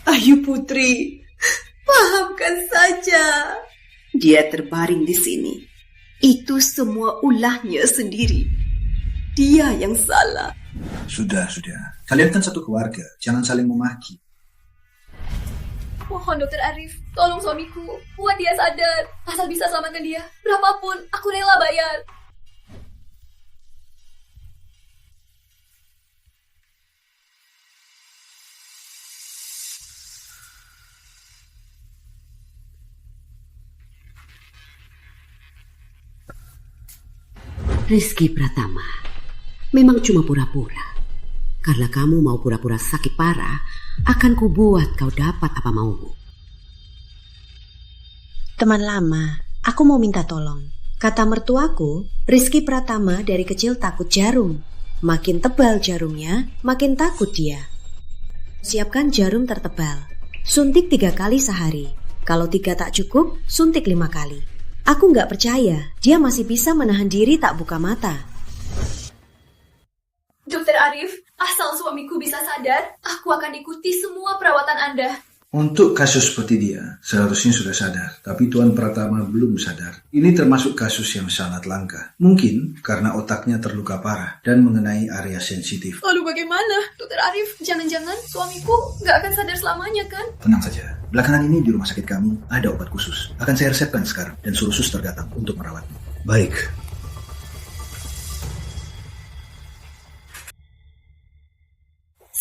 S7: Ayu putri, pahamkan saja. Dia terbaring di sini. Itu semua ulahnya sendiri. Dia yang salah.
S21: Sudah. Kalian kan satu keluarga, jangan saling memaki.
S3: Mohon Dokter Arif, tolong suamiku, buat dia sadar. Asal bisa selamatkan dia, berapapun aku rela bayar.
S22: Rizky Pratama, memang cuma pura-pura. Karena kamu mau pura-pura sakit parah, akan kubuat kau dapat apa maumu.
S23: Teman lama, aku mau minta tolong. Kata mertuaku, Rizky Pratama dari kecil takut jarum. Makin tebal jarumnya, makin takut dia. Siapkan jarum tertebal. Suntik 3 kali sehari. Kalau 3 tak cukup, suntik 5 kali. Aku gak percaya, dia masih bisa menahan diri tak buka mata.
S3: Dokter Arif, asal suamiku bisa sadar, aku akan ikuti semua perawatan Anda.
S21: Untuk kasus seperti dia, seharusnya sudah sadar. Tapi Tuan Pratama belum sadar. Ini termasuk kasus yang sangat langka. Mungkin karena otaknya terluka parah dan mengenai area sensitif.
S3: Lalu bagaimana, Dokter Arif? Jangan-jangan suamiku nggak akan sadar selamanya kan?
S21: Tenang saja. Belakangan ini di rumah sakit kami ada obat khusus. Akan saya resepkan sekarang dan suruh suster datang untuk merawatnya. Baik.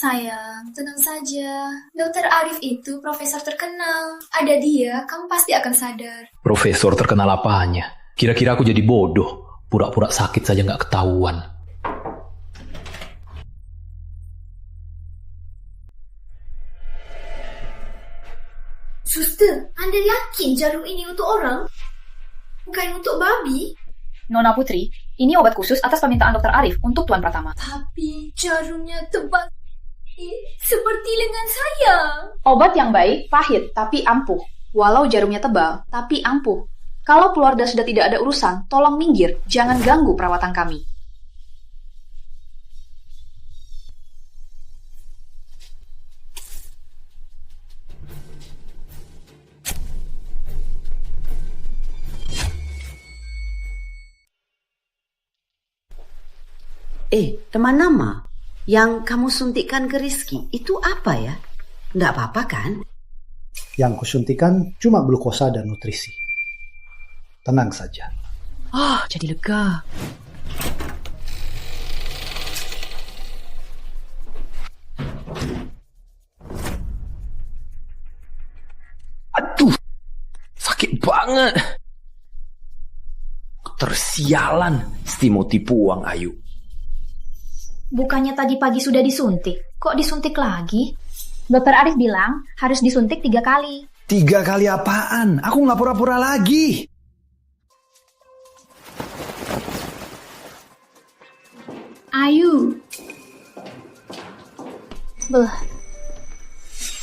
S3: Sayang, tenang saja. Dokter Arif itu profesor terkenal. Ada dia, kamu pasti akan sadar.
S10: Profesor terkenal apanya? Kira-kira aku jadi bodoh. Pura-pura sakit saja nggak ketahuan.
S3: Suster, Anda yakin jarum ini untuk orang? Bukan untuk babi?
S11: Nona Putri, ini obat khusus atas permintaan Dokter Arif untuk Tuan Pratama.
S3: Tapi jarumnya tebal seperti lengan saya.
S11: Obat yang baik, pahit, tapi ampuh. Walau jarumnya tebal, tapi ampuh. Kalau keluarga sudah tidak ada urusan, tolong minggir. Jangan ganggu perawatan kami.
S22: Teman nama yang kamu suntikkan ke Rizky itu apa ya? Nggak apa-apa kan?
S21: Yang kusuntikan cuma glukosa dan nutrisi. Tenang saja.
S11: Jadi lega.
S10: Aduh, sakit banget. Tersialan, Stimo tipu uang Ayu.
S3: Bukannya tadi pagi sudah disuntik, kok disuntik lagi?
S11: Dokter Arif bilang harus disuntik 3 kali.
S21: 3 kali apaan? Aku nggak pura-pura lagi.
S11: Ayu.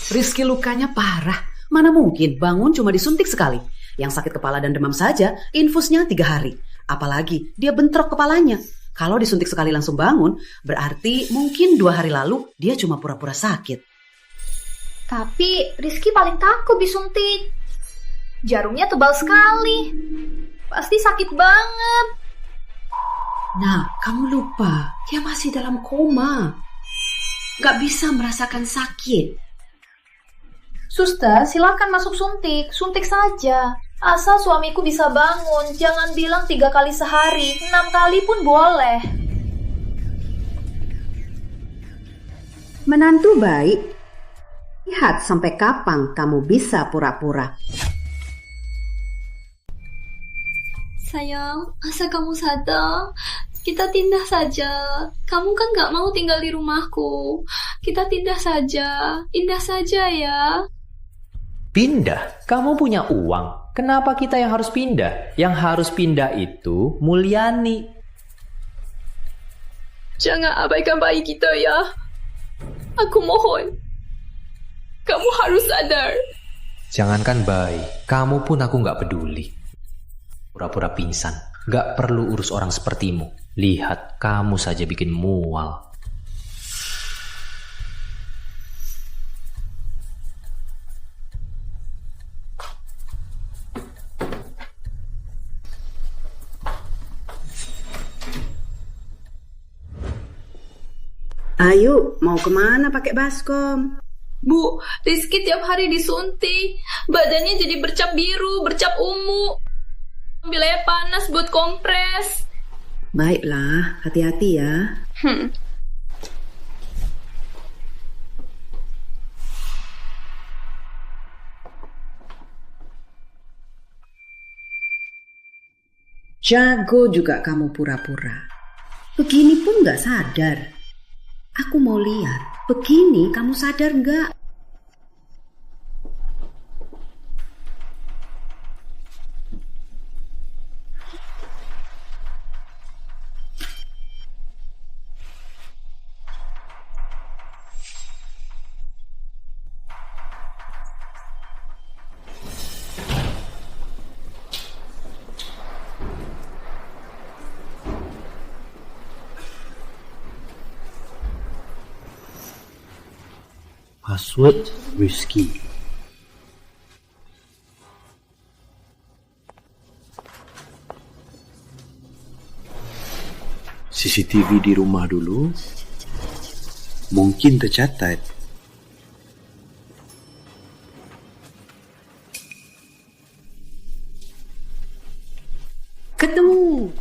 S22: Rizky lukanya parah. Mana mungkin bangun cuma disuntik sekali. Yang sakit kepala dan demam saja, infusnya 3 hari. Apalagi dia bentrok kepalanya. Kalau disuntik sekali langsung bangun, berarti mungkin 2 hari lalu dia cuma pura-pura sakit.
S3: Tapi Rizky paling takut disuntik. Jarumnya tebal sekali. Pasti sakit banget.
S22: Nah, kamu lupa, dia masih dalam koma. Gak bisa merasakan sakit.
S3: Suster, silakan masuk suntik. Suntik saja. Asal suamiku bisa bangun. Jangan bilang 3 kali sehari. 6 kali pun boleh.
S22: Menantu baik. Lihat sampai kapan kamu bisa pura-pura.
S20: Sayang, asal kamu sadar, kita pindah saja. Kamu kan gak mau tinggal di rumahku. Kita pindah saja. Pindah saja ya.
S10: Pindah? Kamu punya uang. Kenapa kita yang harus pindah? Yang harus pindah itu Mulyani.
S20: Jangan abaikan bayi kita ya. Aku mohon. Kamu harus sadar.
S10: Jangankan bayi, kamu pun aku gak peduli. Pura-pura pingsan. Gak perlu urus orang sepertimu. Lihat, kamu saja bikin mual.
S22: Ayu, mau kemana pakai baskom?
S20: Bu, Rizky tiap hari disuntik. Badannya jadi bercap biru, bercap ungu. Ambil air panas buat kompres.
S22: Baiklah, hati-hati ya. Jago juga kamu pura-pura. Begini pun gak sadar. Aku mau lihat, begini kamu sadar nggak?
S21: Password Rizky. CCTV di rumah dulu. Mungkin tercatat.
S22: Ketemu.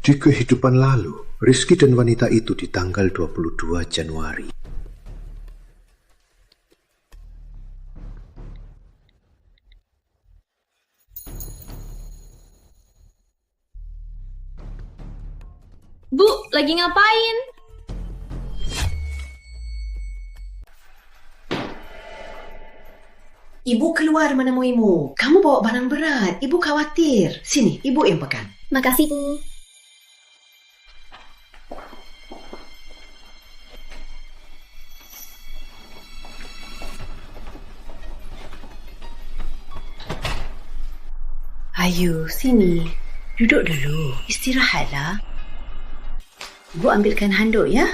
S21: Di kehidupan lalu, Rizky dan wanita itu di tanggal 22 Januari.
S20: Bu, lagi ngapain?
S22: Ibu keluar menemuimu. Kamu bawa barang berat. Ibu khawatir. Sini, ibu yang pegang.
S3: Makasih, Bu.
S22: Ayo, sini. Duduk dulu. Istirahatlah. Ibu ambilkan handuk ya.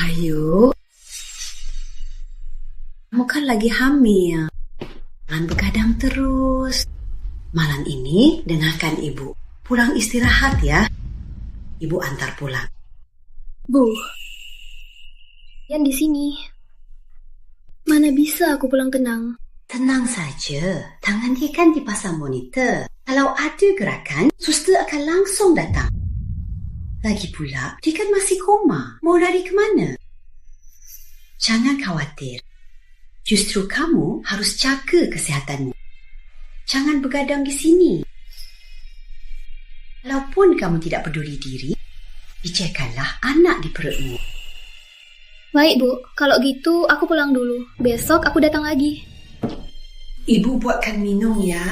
S15: Ayu, kamu kan lagi hamil. Jangan begadang terus. Malam ini dengarkan ibu. Pulang istirahat ya. Ibu antar pulang.
S3: Bu, yang di sini. Mana bisa aku pulang tenang?
S15: Tenang saja. Tangan dia kan dipasang monitor. Kalau ada gerakan, suster akan langsung datang. Lagi pula, dia kan masih koma. Mau lari kemana? Jangan khawatir. Justru kamu harus jaga kesehatanmu. Jangan begadang di sini. Walaupun kamu tidak peduli diri, pikirkanlah anak di perutmu.
S3: Baik, Bu. Kalau gitu, aku pulang dulu. Besok aku datang lagi.
S15: Ibu buatkan minum ya.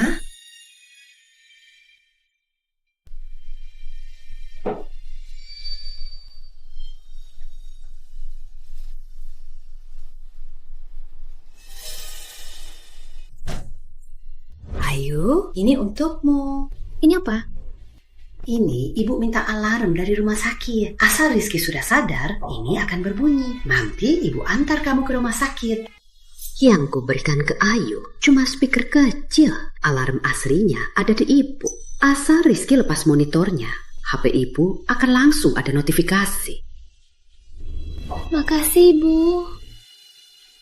S15: Ayu, ini untukmu.
S3: Ini apa?
S15: Ini ibu minta alarm dari rumah sakit. Asal Rizky sudah sadar, ini akan berbunyi. Nanti ibu antar kamu ke rumah sakit. Yang ku berikan ke Ayu cuma speaker kecil. Alarm aslinya ada di ibu. Asal Rizky lepas monitornya, HP ibu akan langsung ada notifikasi.
S3: Makasih, Bu.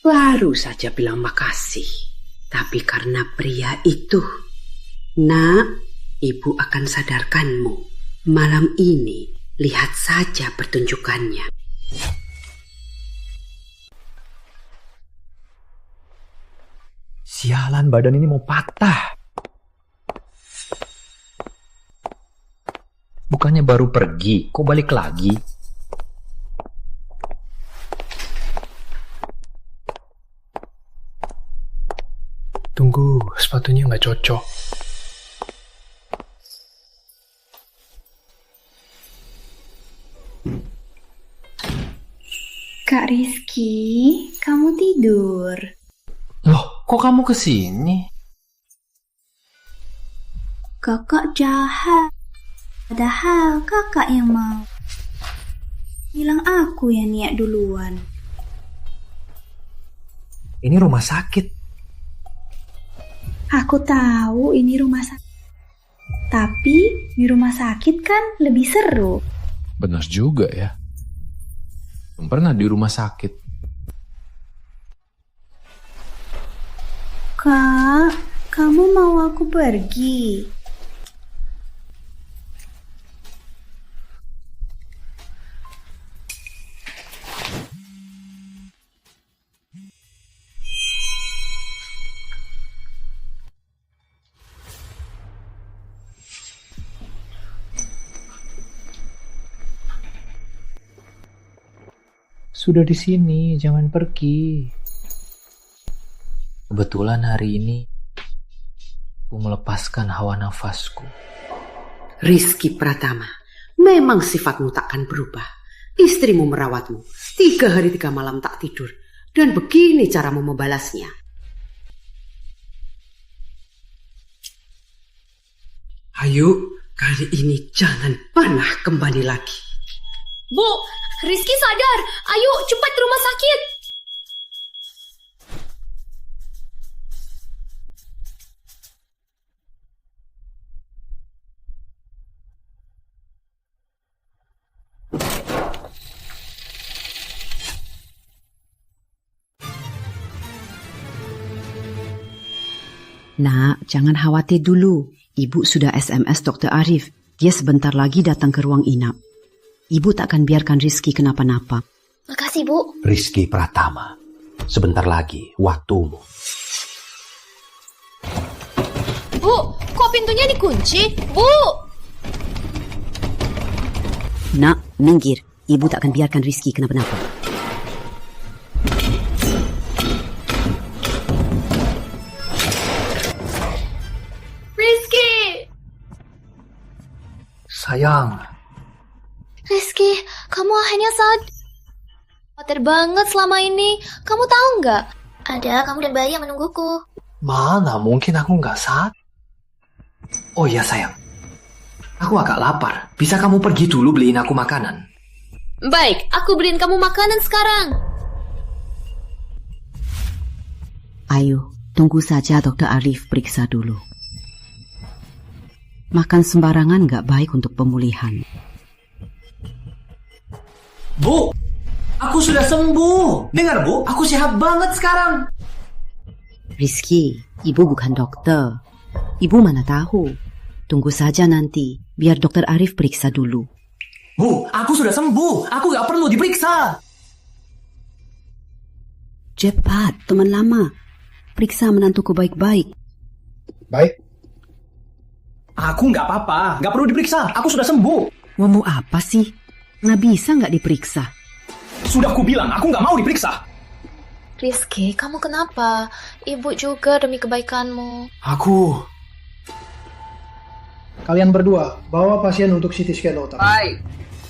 S15: Baru saja bilang makasih. Tapi karena pria itu, Nak, ibu akan sadarkanmu. Malam ini, lihat saja pertunjukannya.
S10: Sialan, badan ini mau patah. Bukannya baru pergi, kok balik lagi?
S8: Tunggu, sepatunya nggak cocok.
S11: Kak Rizky, kamu tidur?
S10: Loh, kok kamu kesini?
S11: Kakak jahat. Padahal kakak yang mau. Bilang aku yang niat duluan.
S10: Ini rumah sakit.
S11: Aku tahu ini rumah sakit. Tapi di rumah sakit kan lebih seru.
S13: Benar juga ya. Belum pernah di rumah sakit.
S11: Kak, kamu mau aku pergi?
S10: Sudah di sini, jangan pergi. Kebetulan hari ini aku melepaskan hawa nafasku.
S15: Rizky Pratama, memang sifatmu takkan berubah. Istrimu merawatmu 3 hari 3 malam tak tidur. Dan begini caramu membalasnya. Ayo, kali ini jangan pernah kembali lagi.
S20: Bu, Rizky sadar. Ayo cepat ke rumah sakit.
S15: Nak, jangan khawatir dulu. Ibu sudah SMS Dr. Arif. Dia sebentar lagi datang ke ruang inap. Ibu takkan biarkan Rizky kenapa-napa.
S3: Makasih, Bu.
S10: Rizky Pratama, sebentar lagi waktumu.
S20: Bu, kok pintunya dikunci? Bu!
S15: Nak, minggir. Ibu takkan biarkan Rizky kenapa-napa.
S20: Rizky!
S8: Sayang.
S20: Rizky, kamu akhirnya khawatir banget selama ini. Kamu tahu nggak? Ada kamu dan bayi yang menungguku.
S9: Mana mungkin aku nggak saat? Oh iya sayang, aku agak lapar. Bisa kamu pergi dulu beliin aku makanan?
S20: Baik, aku beliin kamu makanan sekarang.
S22: Ayo, tunggu saja Dr. Arif periksa dulu. Makan sembarangan nggak baik untuk pemulihan.
S14: Bu, aku sudah sembuh. Dengar Bu, aku sehat banget sekarang.
S22: Rizky, ibu bukan dokter. Ibu mana tahu. Tunggu saja nanti, biar Dr. Arif periksa dulu.
S14: Bu, aku sudah sembuh. Aku nggak perlu diperiksa.
S22: Cepat, teman lama. Periksa menantuku baik-baik.
S21: Baik.
S14: Aku nggak apa-apa. Nggak perlu diperiksa. Aku sudah sembuh.
S22: Mau apa sih? Nggak bisa nggak diperiksa?
S14: Sudah aku bilang, aku nggak mau diperiksa.
S20: Rizky, kamu kenapa? Ibu juga demi kebaikanmu.
S21: Kalian berdua, bawa pasien untuk CT scan otak.
S14: Baik.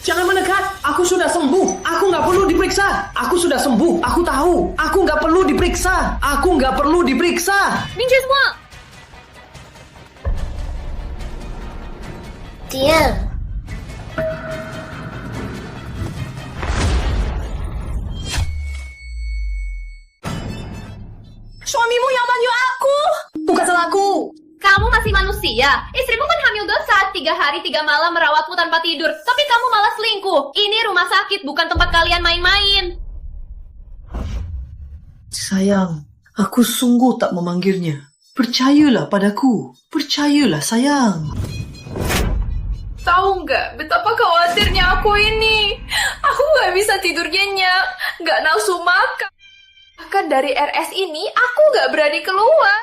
S14: Jangan mendekat. Aku sudah sembuh. Aku nggak perlu diperiksa. Aku sudah sembuh. Aku tahu. Aku nggak perlu diperiksa. Aku nggak perlu diperiksa.
S20: Minggir semua. Diam.
S5: Suamimu yang manyuk aku. Bukan salahku.
S20: Kamu masih manusia. Istrimu kan hamil besar, 3 hari 3 malam merawatmu tanpa tidur. Tapi kamu malah selingkuh. Ini rumah sakit, bukan tempat kalian main-main.
S14: Sayang, aku sungguh tak memanggilnya. Percayalah padaku. Percayalah sayang.
S20: Tahu nggak betapa khawatirnya aku ini? Aku nggak bisa tidur nyenyak, nggak nafsu makan. Bahkan dari RS ini, aku nggak berani keluar.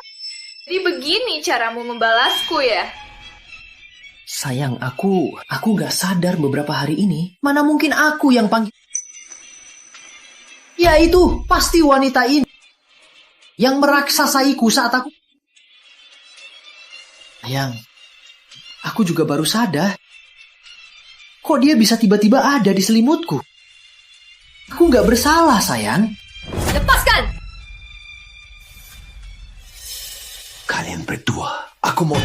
S20: Jadi begini caramu membalasku ya?
S14: Sayang, aku nggak sadar beberapa hari ini. Mana mungkin aku yang panggil. Ya itu, pasti wanita ini. Yang meraksasaiku saat aku. Sayang, aku juga baru sadar. Kok dia bisa tiba-tiba ada di selimutku? Aku nggak bersalah, sayang.
S20: Lepaskan!
S14: Kalian berdua, aku mau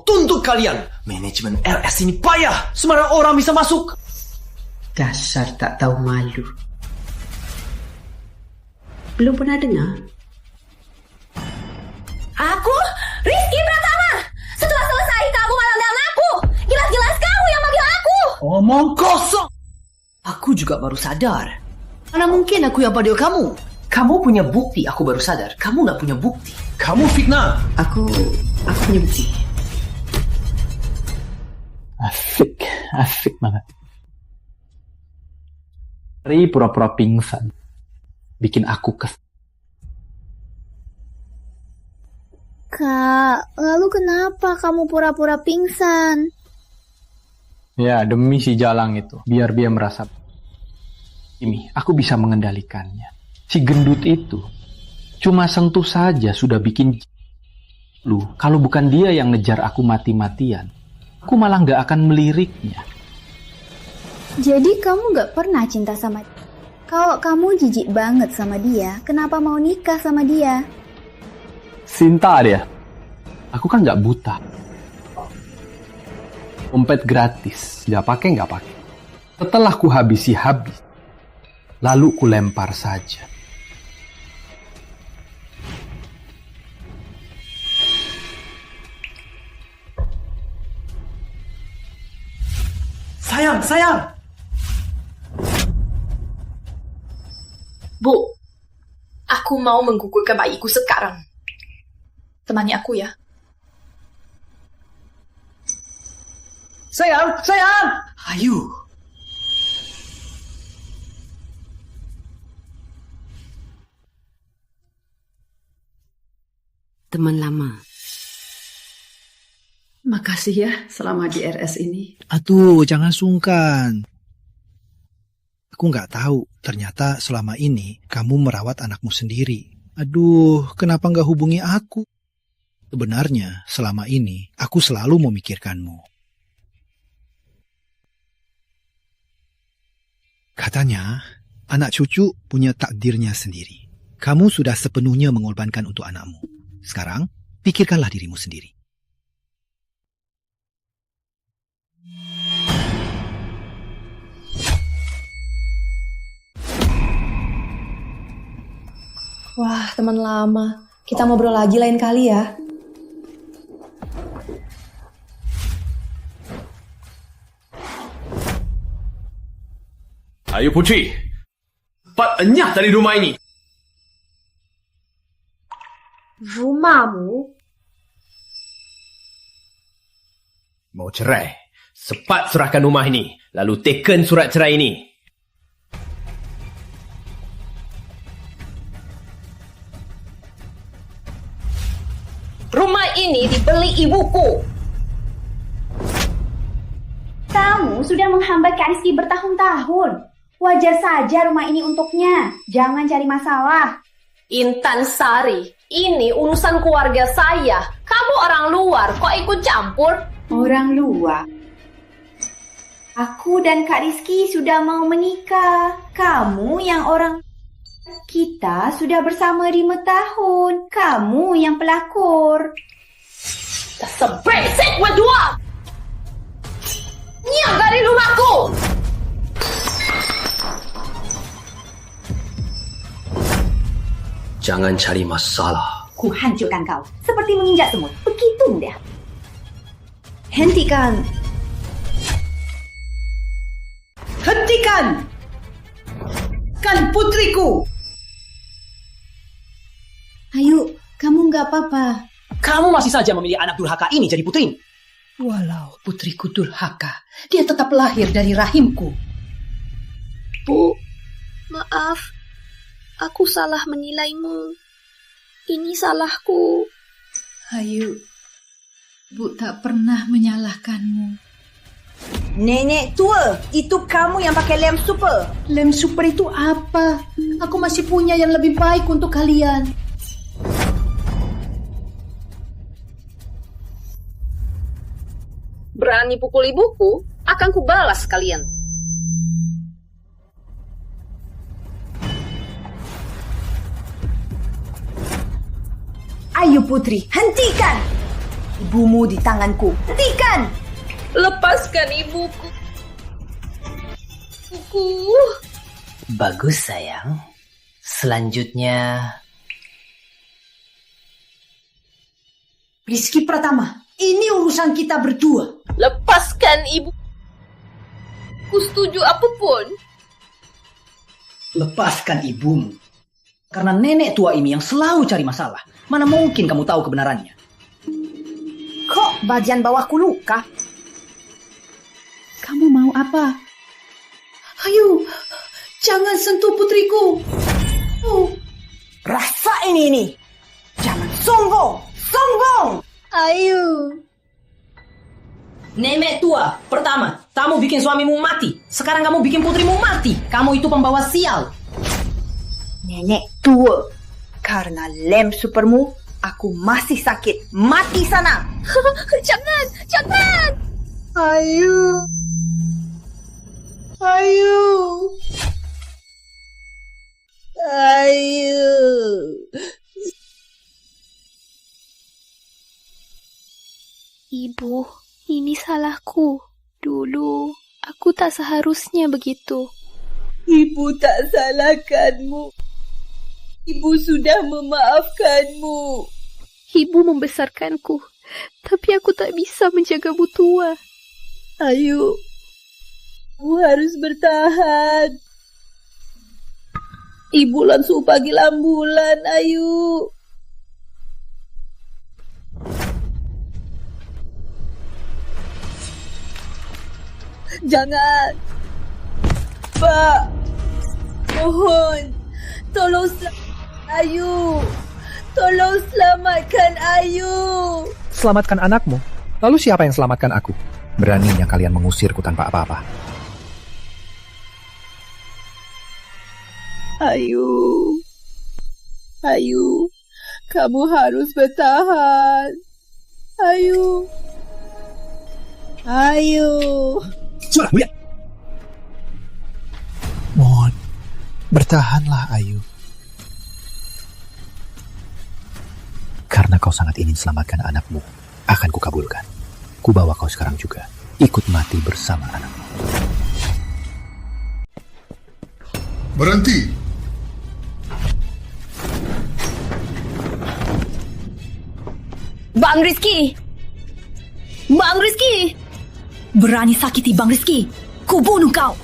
S14: tuntut kalian. Manajemen RS ini payah, sembarang orang bisa masuk.
S22: Dasar tak tahu malu. Belum pernah dengar?
S5: Aku? Rizky Pratama! Setelah selesai, kamu malah nelpon aku. Jelas-jelas kamu yang manggil aku.
S14: Omong kosong. Aku juga baru sadar. Mana mungkin aku yang panggil kamu? Kamu punya bukti, aku baru sadar. Kamu nggak punya bukti. Kamu fitnah.
S22: Aku punya bukti.
S1: Asik banget. Ri pura-pura pingsan. Bikin aku
S17: Kak, lalu kenapa kamu pura-pura pingsan?
S1: Ya, demi si Jalang itu. Biar dia merasa ini, aku bisa mengendalikannya. Si gendut itu cuma sentuh saja sudah bikin lu. Kalau bukan dia yang ngejar aku mati-matian, aku malah nggak akan meliriknya.
S17: Jadi kamu nggak pernah cinta sama dia? Kalau kamu jijik banget sama dia, kenapa mau nikah sama dia?
S1: Cinta dia. Aku kan nggak buta. Dompet gratis, nggak pakai. Setelah ku habis, lalu ku lempar saja.
S14: Sayang.
S20: Bu, aku mau menggugurkan bayiku sekarang. Temani aku ya.
S14: Sayang. Ayo.
S22: Teman lama. Makasih ya selama di RS ini.
S8: Aduh, jangan sungkan. Aku nggak tahu, ternyata selama ini kamu merawat anakmu sendiri. Aduh, kenapa nggak hubungi aku? Sebenarnya, selama ini aku selalu memikirkanmu. Katanya, anak cucu punya takdirnya sendiri. Kamu sudah sepenuhnya mengorbankan untuk anakmu. Sekarang, pikirkanlah dirimu sendiri.
S11: Wah, teman lama. Kita ngobrol lagi lain kali ya.
S12: Ayo Putri, cepat enyah dari rumah ini.
S20: Rumahmu?
S6: Mau cerai? Cepat serahkan rumah ini, lalu teken surat cerai ini.
S20: Rumah ini dibeli ibuku.
S17: Kamu sudah menghambat Kak Rizky bertahun-tahun. Wajar saja rumah ini untuknya. Jangan cari masalah.
S20: Intan Sari, ini urusan keluarga saya. Kamu orang luar, kok ikut campur?
S17: Orang luar? Aku dan Kak Rizky sudah mau menikah. Kamu yang orang... Kita sudah bersama 5 tahun. Kamu yang pelakor.
S20: Sebrengsek berdua! Nyam dari rumahku!
S6: Jangan cari masalah.
S17: Ku hancurkan kau. Seperti menginjak semut. Begitu mudah.
S15: Hentikan! Hentikan! Kan putriku!
S17: Ayo, kamu nggak apa-apa.
S14: Kamu masih saja memilih anak durhaka ini jadi putrimu.
S22: Walau putriku durhaka, dia tetap lahir dari rahimku.
S18: Bu, maaf. Aku salah menilaimu. Ini salahku.
S19: Ayu, Bu tak pernah menyalahkanmu.
S5: Nenek tua, itu kamu yang pakai lem super.
S19: Lem super itu apa? Aku masih punya yang lebih baik untuk kalian.
S20: Berani pukul ibuku, akan kubalas kalian.
S5: Ayo putri, hentikan! Ibumu di tanganku, hentikan!
S20: Lepaskan ibuku.
S22: Bagus sayang. Selanjutnya...
S5: Rizky Pratama, ini urusan kita berdua.
S20: Lepaskan ibu. Ku setuju apapun.
S14: Lepaskan ibumu. Karena nenek tua ini yang selalu cari masalah. Mana mungkin kamu tahu kebenarannya?
S5: Kok bagian bawahku luka?
S19: Kamu mau apa?
S5: Ayo, jangan sentuh putriku. Rasain ini. Jangan sombong, sombong.
S19: Ayo.
S14: Nenek tua, pertama, kamu bikin suamimu mati. Sekarang kamu bikin putrimu mati. Kamu itu pembawa sial.
S5: Nenek tua, karena lem supermu, aku masih sakit. Mati sana.
S20: Jangan, jangan.
S5: Ayo. Ayo. Ayo.
S18: Ibu, ini salahku. Dulu, aku tak seharusnya begitu.
S5: Ibu tak salahkanmu. Ibu sudah memaafkanmu.
S18: Ibu membesarkanku, tapi aku tak bisa menjagamu tua.
S5: Ayo, ibu harus bertahan. Ibu langsung panggil ambulan, ayo. Jangan. Pak, mohon, tolong Ayu. Tolong selamatkan Ayu.
S8: Selamatkan anakmu? Lalu siapa yang selamatkan aku? Beraninya kalian mengusirku tanpa apa-apa.
S5: Ayu. Ayu, kamu harus bertahan. Ayu. Ayu.
S8: Suara mulia. Mohon, bertahanlah Ayu. Karena kau sangat ingin selamatkan anakmu, akan kukabulkan. Kubawa kau sekarang juga, ikut mati bersama anakmu.
S24: Berhenti!
S11: Bang Rizky! Bang Rizky! Berani sakiti Bang Rizky, ku bunuh kau!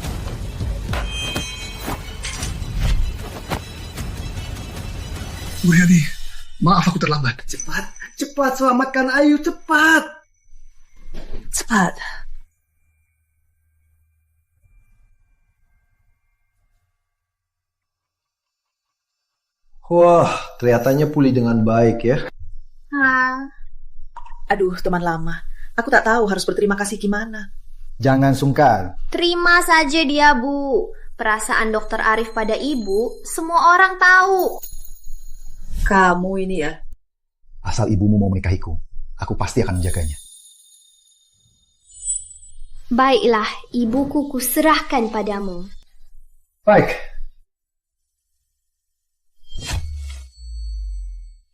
S8: Bu Yani, maaf aku terlambat. Cepat selamatkan Ayu, cepat.
S11: Cepat.
S2: Wah, kelihatannya pulih dengan baik ya.
S5: Aduh, teman lama. Aku tak tahu harus berterima kasih gimana.
S21: Jangan sungkan.
S17: Terima saja dia, Bu. Perasaan Dokter Arif pada ibu, semua orang tahu.
S5: Kamu ini ya.
S21: Asal ibumu mau menikahiku, aku pasti akan menjaganya.
S17: Baiklah, ibuku kuserahkan padamu.
S21: Baik,